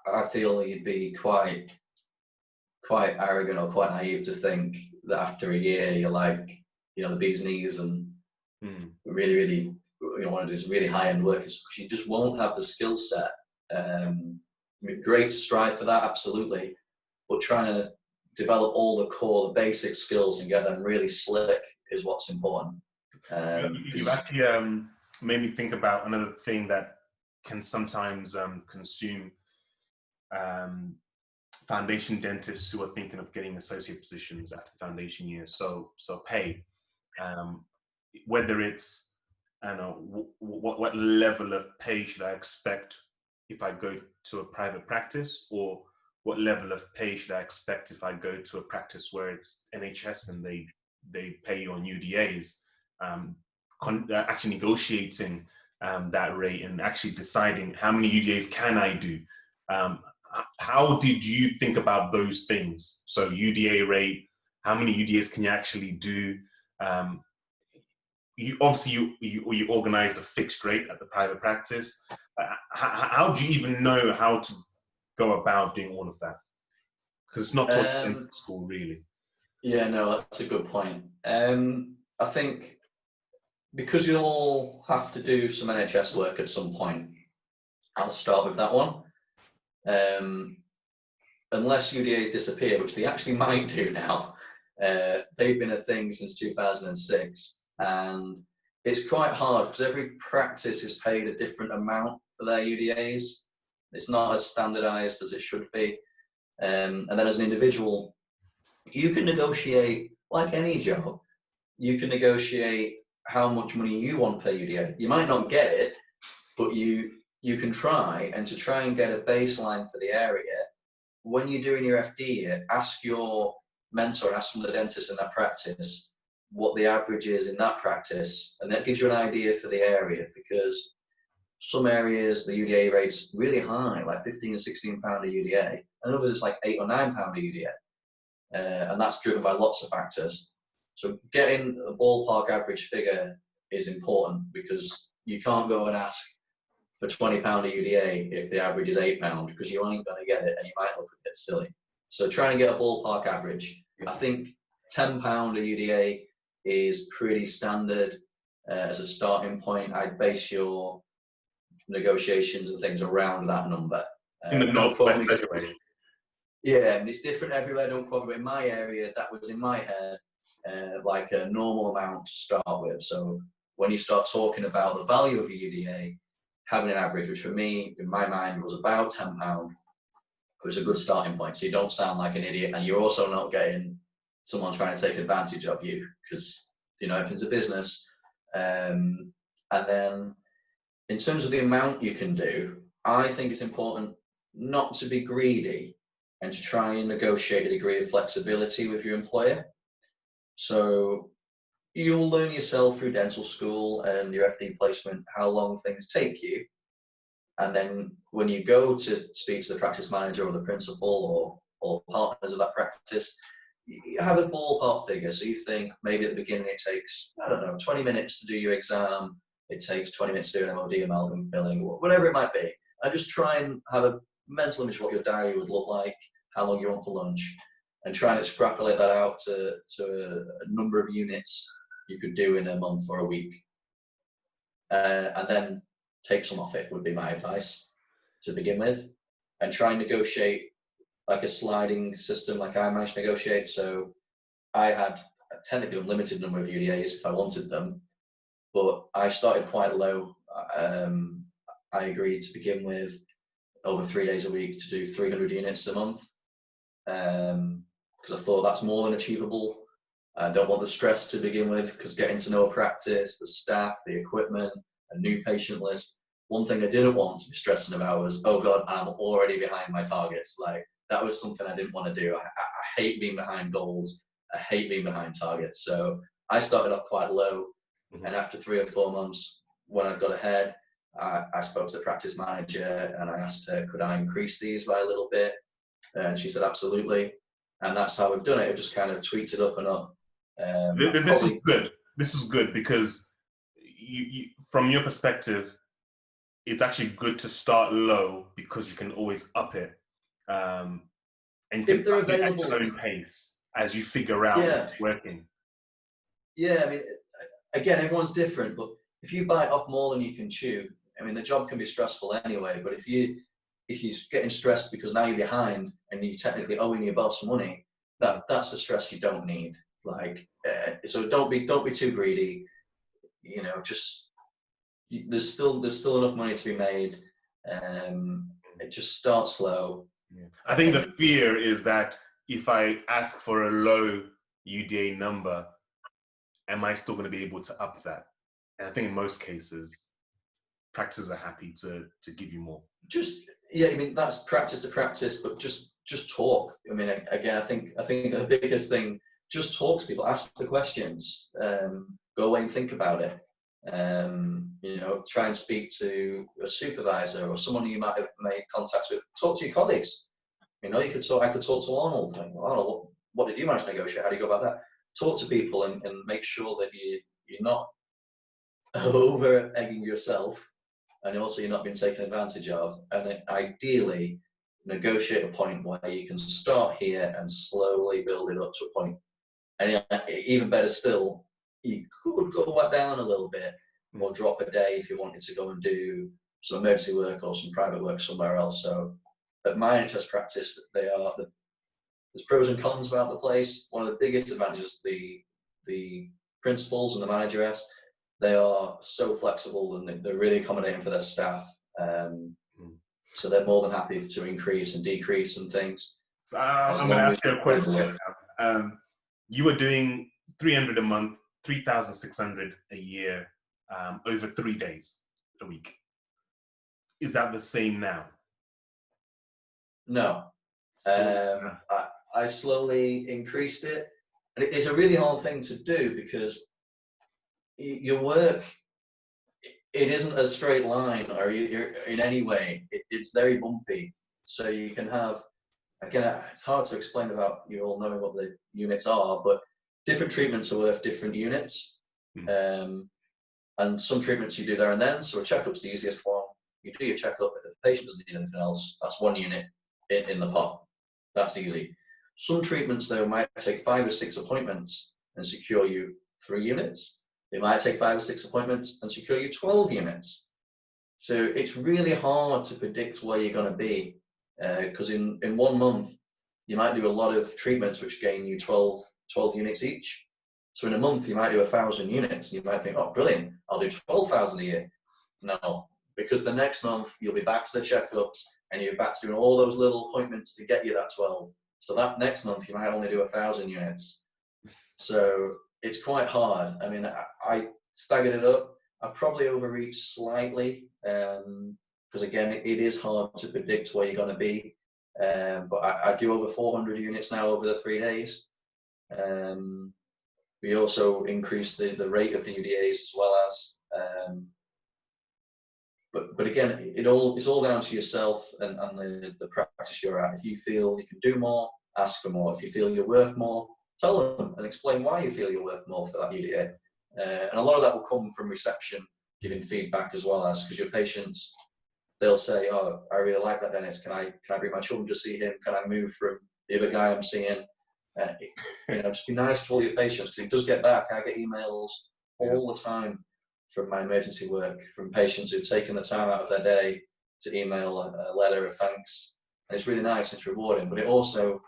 I feel you'd be quite arrogant or quite naive to think that after a year you're like, the bee's knees and really, really, one of these really high-end workers, because you just won't have the skill set. I mean, great to strive for that, absolutely, but trying to develop all the core, the basic skills and get them really slick is what's important. You've actually made me think about another thing that can sometimes consume foundation dentists who are thinking of getting associate positions after foundation year. So pay, whether it's, I don't know, what level of pay should I expect if I go to a private practice, or what level of pay should I expect if I go to a practice where it's NHS and they pay you on UDAs, actually negotiating that rate and actually deciding how many UDAs can I do. How did you think about those things? So UDA rate, how many UDAs can you actually do? You organized a fixed rate at the private practice. How do you even know how to go about doing all of that? Because it's not taught in school, really. Yeah, no, that's a good point. I think because you'll have to do some NHS work at some point, I'll start with that one. Unless UDAs disappear, which they actually might do now. They've been a thing since 2006, and it's quite hard because every practice is paid a different amount for their UDAs. It's not as standardized as it should be. And then as an individual, you can negotiate, like any job, you can negotiate how much money you want per UDA. You might not get it, but you can try, and to try and get a baseline for the area. When you're doing your FD year, ask your mentor, ask some of the dentists in that practice what the average is in that practice, and that gives you an idea for the area, because some areas the UDA rate's really high, like 15 or 16 pound a UDA, and others it's like 8 or 9 pound a UDA, and that's driven by lots of factors. So getting a ballpark average figure is important, because you can't go and ask for £20 a UDA if the average is £8, because you ain't going to get it and you might look a bit silly. So try and get a ballpark average. I think £10 a UDA is pretty standard as a starting point. I'd base your negotiations and things around that number. In the Northwest, anyway. Yeah, and it's different everywhere. Don't quote me. In my area, that was in my head like a normal amount to start with. So when you start talking about the value of a UDA, having an average, which for me, in my mind, was about £10, was a good starting point. So you don't sound like an idiot, and you're also not getting someone trying to take advantage of you, because everything's a business. And then, in terms of the amount you can do, I think it's important not to be greedy and to try and negotiate a degree of flexibility with your employer. So you'll learn yourself through dental school and your FD placement how long things take you. And then when you go to speak to the practice manager or the principal or partners of that practice, you have a ballpark figure. So you think maybe at the beginning it takes, 20 minutes to do your exam. It takes 20 minutes to do an MOD, amalgam filling, whatever it might be. And just try and have a mental image of what your diary would look like, how long you want for lunch, and try and extrapolate that out to a number of units you could do in a month or a week. And then take some off it would be my advice to begin with, and try and negotiate like a sliding system like I managed to negotiate. So I had a technically unlimited number of UDAs if I wanted them, but I started quite low. I agreed to begin with over 3 days a week to do 300 units a month, because I thought that's more than achievable. I don't want the stress to begin with, because getting to know a practice, the staff, the equipment, a new patient list. One thing I didn't want to be stressing about was, oh God, I'm already behind my targets. Like, that was something I didn't want to do. I hate being behind goals. I hate being behind targets. So I started off quite low. And after 3 or 4 months, when I got ahead, I spoke to the practice manager and I asked her, could I increase these by a little bit? And she said, absolutely. And that's how we've done it. It just kind of tweaked it up and up. This is good. This is good because you, from your perspective, it's actually good to start low because you can always up it, and if they're available at your own pace as you figure out what's working. Yeah, I mean, again, everyone's different, but if you bite off more than you can chew, I mean, the job can be stressful anyway. But if you're getting stressed because now you're behind and you're technically owing your boss money, that's the stress you don't need. Like, so don't be too greedy. Just there's still enough money to be made. It just starts slow. Yeah. I think the fear is that if I ask for a low UDA number, am I still going to be able to up that? And I think in most cases, practices are happy to give you more. I mean, that's practice to practice, but just talk. I mean, again, I think the biggest thing, just talk to people, ask the questions, go away and think about it. Try and speak to a supervisor or someone you might have made contact with. Talk to your colleagues. I could talk to Arnold. Arnold, what did you manage to negotiate? How do you go about that? Talk to people and make sure that you're not over egging yourself, and also you're not being taken advantage of. And ideally, negotiate a point where you can start here and slowly build it up to a point. And even better still, you could go back down a little bit, or drop a day if you wanted to go and do some emergency work or some private work somewhere else. So at my NHS practice, there's pros and cons about the place. One of the biggest advantages, the principals and the manageress, they are so flexible and they're really accommodating for their staff. So they're more than happy to increase and decrease and things. So I'm going to ask you a question. You were doing 300 a month, 3,600 a year, over 3 days a week. Is that the same now? No. I slowly increased it. And it is a really hard thing to do because your work, it isn't a straight line, or you're in any way. It's very bumpy. So you can have, again, it's hard to explain about you all knowing what the units are, but different treatments are worth different units. And some treatments you do there and then. So a checkup's the easiest one. You do your checkup, if the patient doesn't need anything else, that's 1 unit in the pot. That's easy. Some treatments, though, might take 5 or 6 appointments and secure you 3 units. They might take 5 or 6 appointments and secure you 12 units. So it's really hard to predict where you're going to be, because in 1 month, you might do a lot of treatments which gain you 12 units each. So in a month, you might do 1,000 units, and you might think, oh, brilliant, I'll do 12,000 a year. No, because the next month, you'll be back to the checkups, and you're back to doing all those little appointments to get you that 12. So that next month, you might only do 1,000 units. So it's quite hard. I mean, I staggered it up. I probably overreached slightly, because again, it is hard to predict where you're going to be. But I do over 400 units now over the 3 days. We also increased the rate of the UDAs as well as. But again, it's all down to yourself and the practice you're at. If you feel you can do more, ask for more. If you feel you're worth more, tell them and explain why you feel you're worth more for that UDA. And a lot of that will come from reception, giving feedback as well as, because your patients, they'll say, oh, I really like that dentist. Can I bring my children to see him? Can I move from the other guy I'm seeing? Just be nice to all your patients, because it does get back. I get emails all the time from my emergency work, from patients who've taken the time out of their day to email a letter of thanks. And it's really nice, it's rewarding, but it also,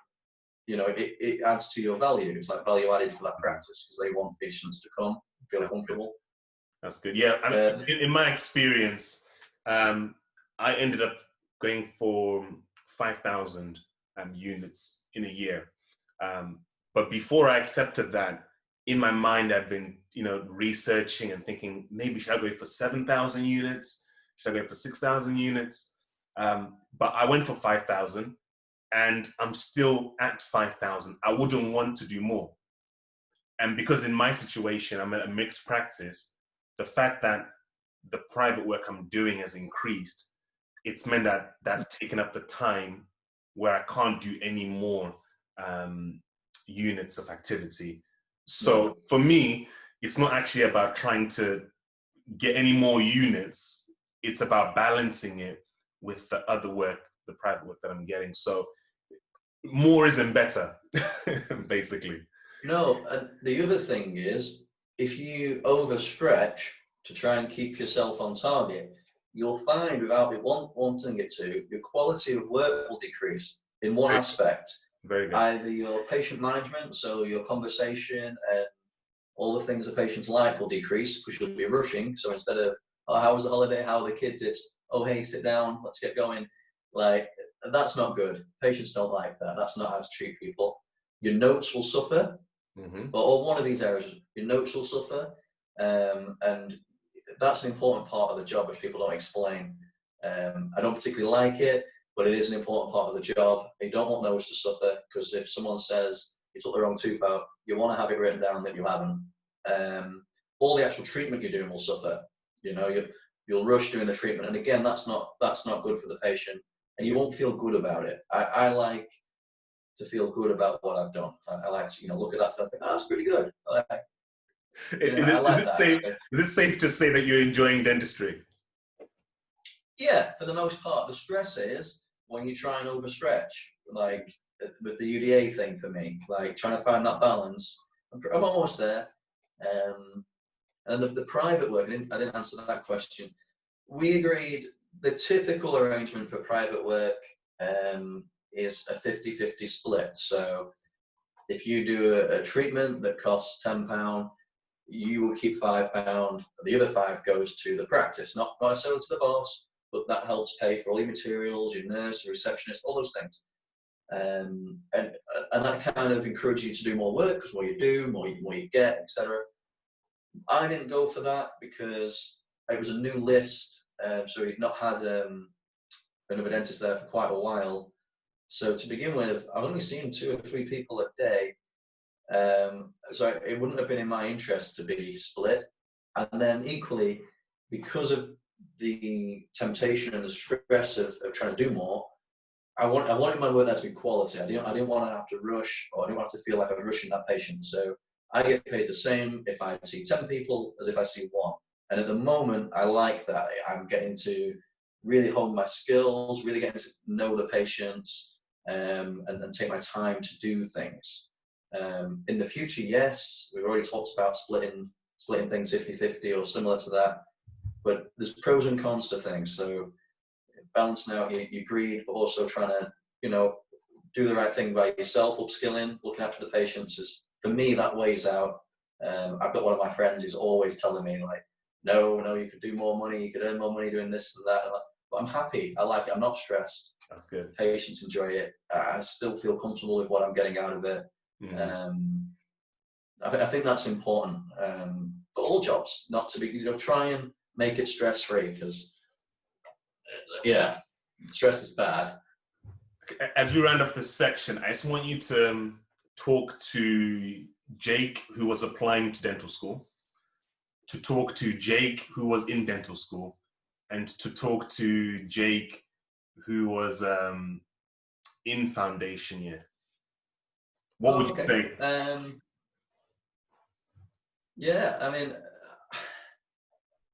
it adds to your value. It's like value added for that practice, because they want patients to come, feel comfortable. That's good. Yeah, and in my experience, I ended up going for 5,000 units in a year. But before I accepted that, in my mind, I'd been, researching and thinking, maybe should I go for 7,000 units? Should I go for 6,000 units? But I went for 5,000, and I'm still at 5,000. I wouldn't want to do more. And because in my situation, I'm at a mixed practice, the fact that the private work I'm doing has increased, it's meant that that's taken up the time where I can't do any more units of activity. So for me, it's not actually about trying to get any more units. It's about balancing it with the other work, the private work that I'm getting. So more isn't better, basically. And the other thing is, if you overstretch to try and keep yourself on target, you'll find, without it wanting it to, your quality of work will decrease in one aspect. Very good. Either your patient management, so your conversation and all the things the patients like, will decrease because you'll be rushing. So instead of, oh, how was the holiday? How are the kids? It's, oh, hey, sit down, let's get going. Like, that's not good. Patients don't like that. That's not how to treat people. Your notes will suffer, or one of these areas, your notes will suffer. And that's an important part of the job, which people don't explain. I don't particularly like it, but it is an important part of the job. You don't want those to suffer, because if someone says you took the wrong tooth out, you want to have it written down that you haven't. All the actual treatment you're doing will suffer. You'll rush doing the treatment, and again, that's not good for the patient, and you won't feel good about it. I like to feel good about what I've done. I like to look at that film and think, oh, that's pretty good. Is it safe to say that you're enjoying dentistry? Yeah, for the most part. The stress is when you try and overstretch, like with the UDA thing for me, like trying to find that balance. I'm almost there. And the private work, I didn't answer that question. We agreed the typical arrangement for private work is a 50-50 split. So if you do a treatment that costs £10, you will keep £5. The other £5 goes to the practice, not necessarily to the boss, but that helps pay for all your materials, your nurse, your receptionist, all those things. And that kind of encourages you to do more work, because more you do, more you get, etc. I didn't go for that because it was a new list, so we'd not had another dentist there for quite a while. So to begin with, I've only seen 2 or 3 people a day. So it wouldn't have been in my interest to be split. And then equally, because of the temptation and the stress of trying to do more, I wanted my work there to be quality. I didn't want to have to rush, or I didn't want to feel like I was rushing that patient. So I get paid the same if I see 10 people as if I see 1. And at the moment, I like that. I'm getting to really hone my skills, really getting to know the patients, and take my time to do things. In the future, yes, we've already talked about splitting things 50-50 or similar to that, but there's pros and cons to things. So balancing out your greed, but also trying to, do the right thing by yourself, upskilling, looking after the patients, is, for me, that weighs out. I've got one of my friends who's always telling me, like, no, you could do more money, you could earn more money doing this and that. But I'm happy. I like it. I'm not stressed. That's good. Patients enjoy it. I still feel comfortable with what I'm getting out of it. I think that's important for all jobs, not to be, try and make it stress-free, because, stress is bad. As we round off this section, I just want you to talk to Jake, who was applying to dental school, to talk to Jake, who was in dental school, and to talk to Jake, who was in foundation year. What would you say?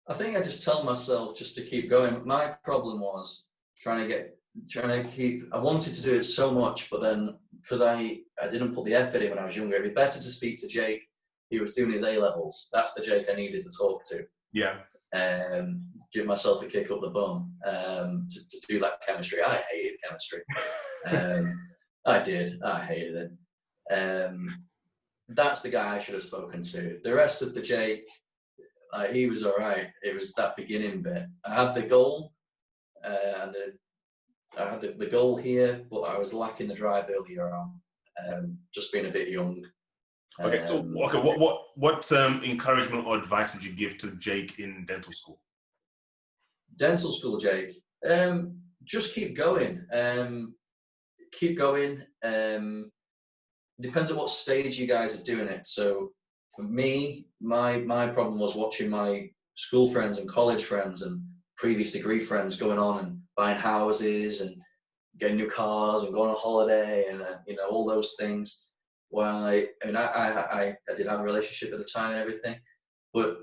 I think I just tell myself just to keep going. My problem was trying to keep, I wanted to do it so much, but then because I didn't put the effort in when I was younger, it'd be better to speak to Jake. He was doing his A-levels. That's the Jake I needed to talk to. Yeah. Give myself a kick up the bum to do that chemistry. I hated chemistry. I did. I hated it. That's the guy I should have spoken to. The rest of the Jake, he was all right. It was that beginning bit. I had the goal, and I had the goal here, but I was lacking the drive earlier on. Just being a bit young. Okay, what encouragement or advice would you give to Jake in dental school? Dental school, Jake. Just keep going. Keep going. Depends on what stage you guys are doing it. So for me, my problem was watching my school friends and college friends and previous degree friends going on and buying houses and getting new cars and going on holiday and all those things. Well, I did have a relationship at the time and everything, but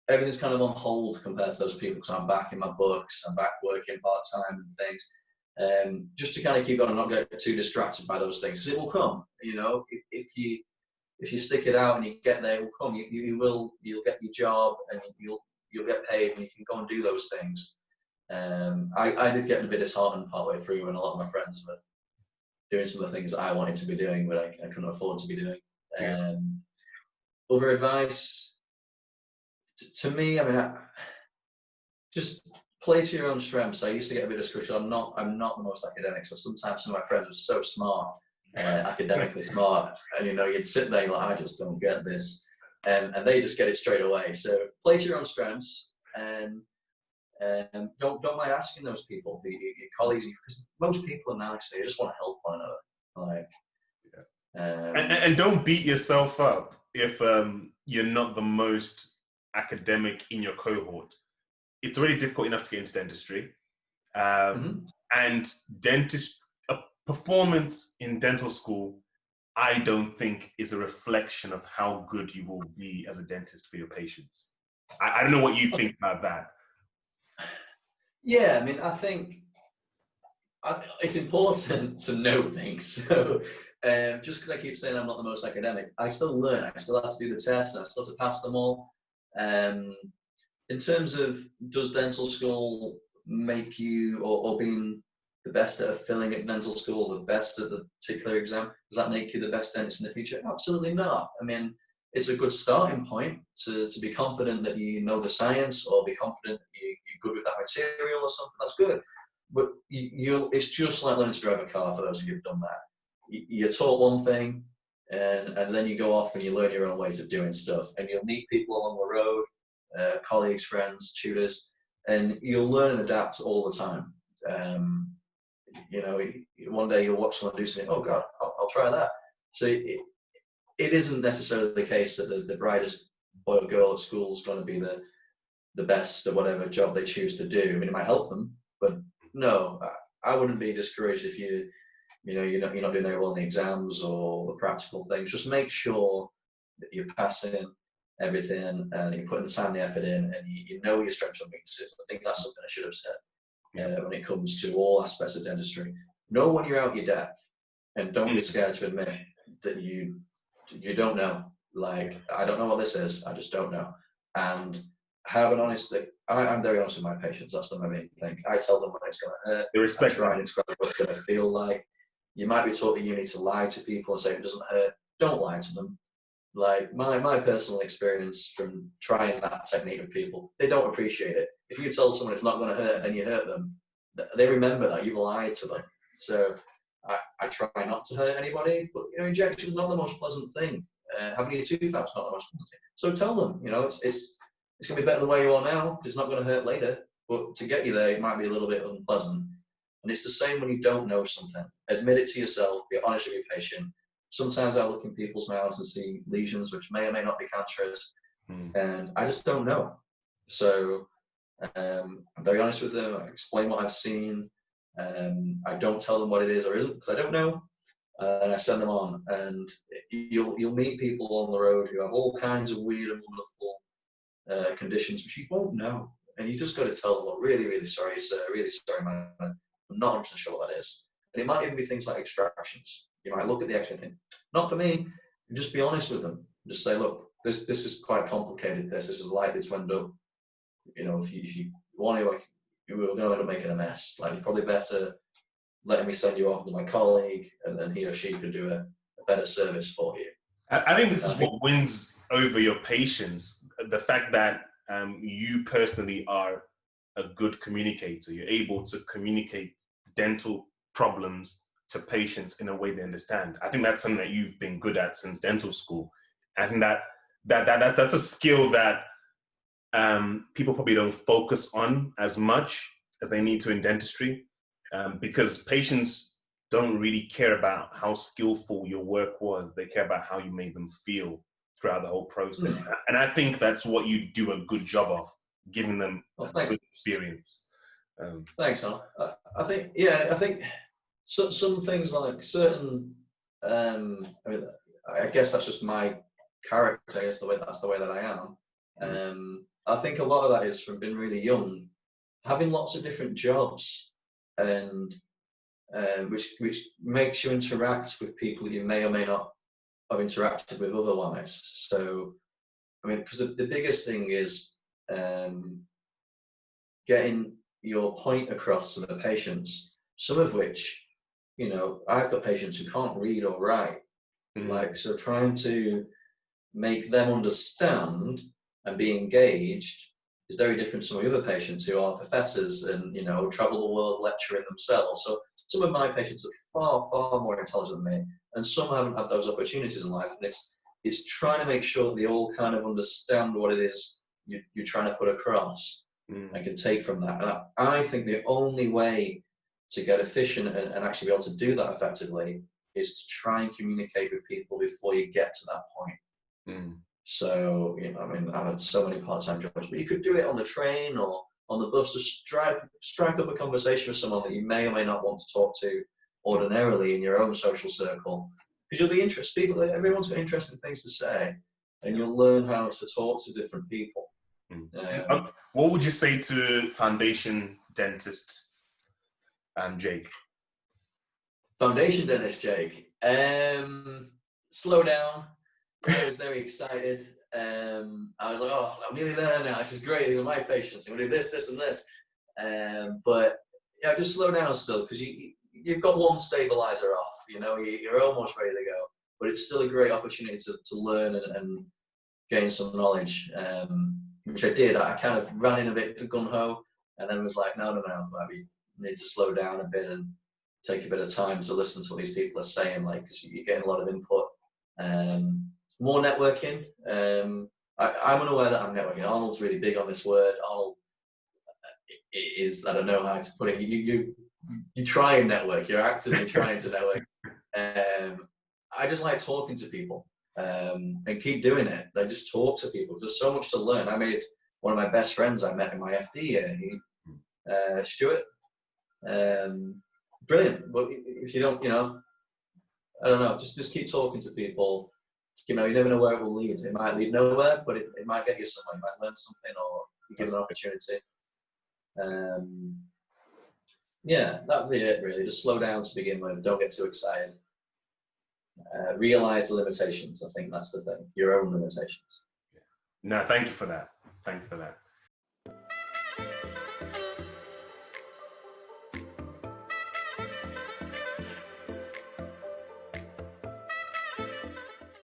everything's kind of on hold compared to those people, because I'm back in my books, I'm back working part-time and things. Just to kind of keep on and not get too distracted by those things, because it will come. If you stick it out and you get there, it will come. You'll get your job and you'll get paid and you can go and do those things. I did get a bit disheartened partway through when a lot of my friends were doing some of the things I wanted to be doing, but I couldn't afford to be doing. Other advice, to me, just play to your own strengths. I used to get a bit discouraged. I'm not the most academic, so sometimes some of my friends were so smart, academically smart, and you'd sit there like, I just don't get this, and they just get it straight away. So play to your own strengths, and don't mind asking those people, your colleagues, because most people are nice. They just want to help one another. And don't beat yourself up if you're not the most academic in your cohort. It's already difficult enough to get into dentistry, and performance in dental school, I don't think is a reflection of how good you will be as a dentist for your patients. I don't know what you think about that. Yeah, I think it's important to know things. So Just because I keep saying I'm not the most academic, I still learn. I still have to do the tests, and I still have to pass them all. In terms of, does dental school make you, or being the best at filling at dental school, the best at the particular exam, does that make you the best dentist in the future? Absolutely not. I mean, it's a good starting point to be confident that you know the science, or be confident that you're good with that material or something. That's good. But it's just like learning to drive a car for those of you who've done that. You're taught one thing, and then you go off and you learn your own ways of doing stuff, and you'll meet people along the road, colleagues, friends, tutors, and you'll learn and adapt all the time. You know, one day you'll watch someone do something, oh God, I'll try that. So it isn't necessarily the case that the brightest boy or girl at school is going to be the best at whatever job they choose to do. I mean, it might help them, but no, I wouldn't be discouraged if you're not doing very well in the exams or the practical things. Just make sure that you're passing everything, and you're putting the time and the effort in, and you know your strengths and weaknesses. I think that's something I should have said when it comes to all aspects of dentistry. Know when you're out your depth, and don't be scared to admit that you don't know. Like, I don't know what this is, I just don't know. And have an honest, I'm very honest with my patients. That's the main thing. I tell them when it's going to hurt. I try and describe what it's going to feel like. You might be taught that you need to lie to people and say it doesn't hurt. Don't lie to them. Like, my personal experience from trying that technique with people, they don't appreciate it. If you tell someone it's not going to hurt and you hurt them, they remember that you've lied to them. So I try not to hurt anybody, but injection is not the most pleasant thing. Having your tooth out is not the most pleasant thing. So tell them, it's going to be better than where you are now, because it's not going to hurt later. But to get you there, it might be a little bit unpleasant. And it's the same when you don't know something. Admit it to yourself, be honest with your patient. Sometimes I look in people's mouths and see lesions which may or may not be cancerous, and I just don't know. So I'm very honest with them. I explain what I've seen. I don't tell them what it is or isn't, because I don't know. And I send them on, and you'll meet people on the road who have all kinds of weird and wonderful conditions which you won't know, and you just got to tell them, "Well, really, really sorry, sir. Really sorry, man. I'm not 100% sure what that is." And it might even be things like extractions. You might look at the X-ray and think, "Not for me." And just be honest with them. Just say, "Look, this is quite complicated. This is likely to end up, if you want to, like, you're going to end up making a mess. Like, you're probably better letting me send you off to my colleague, and then he or she could do a better service for you." I think this is what wins over your patients. The fact that you personally are a good communicator. You're able to communicate dental problems to patients in a way they understand. I think that's something that you've been good at since dental school. I think that's a skill that people probably don't focus on as much as they need to in dentistry, because patients don't really care about how skillful your work was. They care about how you made them feel throughout the whole process. And I think that's what you do a good job of, giving them a good experience. Thanks, Al. I think some things, like certain, I guess that's just my character. I guess that's the way that I am. I think a lot of that is from being really young, having lots of different jobs, and which makes you interact with people you may or may not have interacted with otherwise. So, I mean, because the biggest thing is getting your point across to the patients, some of which, I've got patients who can't read or write. So trying to make them understand and be engaged is very different to some of the other patients who are professors and, travel the world lecturing themselves. So some of my patients are far, far more intelligent than me, and some haven't had those opportunities in life. And it's trying to make sure they all kind of understand what it is you're trying to put across and can take from that. And I think the only way to get efficient and actually be able to do that effectively is to try and communicate with people before you get to that point. So, I've had so many part-time jobs, but you could do it on the train or on the bus, to strike up a conversation with someone that you may or may not want to talk to ordinarily in your own social circle, because you'll be interested. Everyone's got interesting things to say, and you'll learn how to talk to different people. What would you say to foundation dentist, Jake? Foundation dentist, Jake. Slow down. I was very excited. I was like, oh, I'm nearly there now. This is great. These are my patients. I'm gonna do this, this, and this. But yeah, just slow down still, because you've got one stabilizer off. You know, you're almost ready to go. But it's still a great opportunity to learn and gain some knowledge, which I did. I kind of ran in a bit gun ho, and then was like, no, I need to slow down a bit and take a bit of time to listen to what these people are saying, like, because you're getting a lot of input. More networking. I'm unaware that I'm networking. Arnold's really big on this word. Arnold is, I don't know how to put it. You try and network. You're actively trying to network. I just like talking to people, and keep doing it. I just talk to people. There's so much to learn. I made one of my best friends I met in my FD year. Stuart. Brilliant. But if you don't, I don't know, just keep talking to people. You never know where it will lead. It might lead nowhere, but it might get you somewhere. You might learn something, or you give an opportunity. Yeah, that'd be it really. Just slow down to begin with. Don't get too excited. Realize the limitations. I think that's the thing. Your own limitations. No, thank you for that. Thank you for that.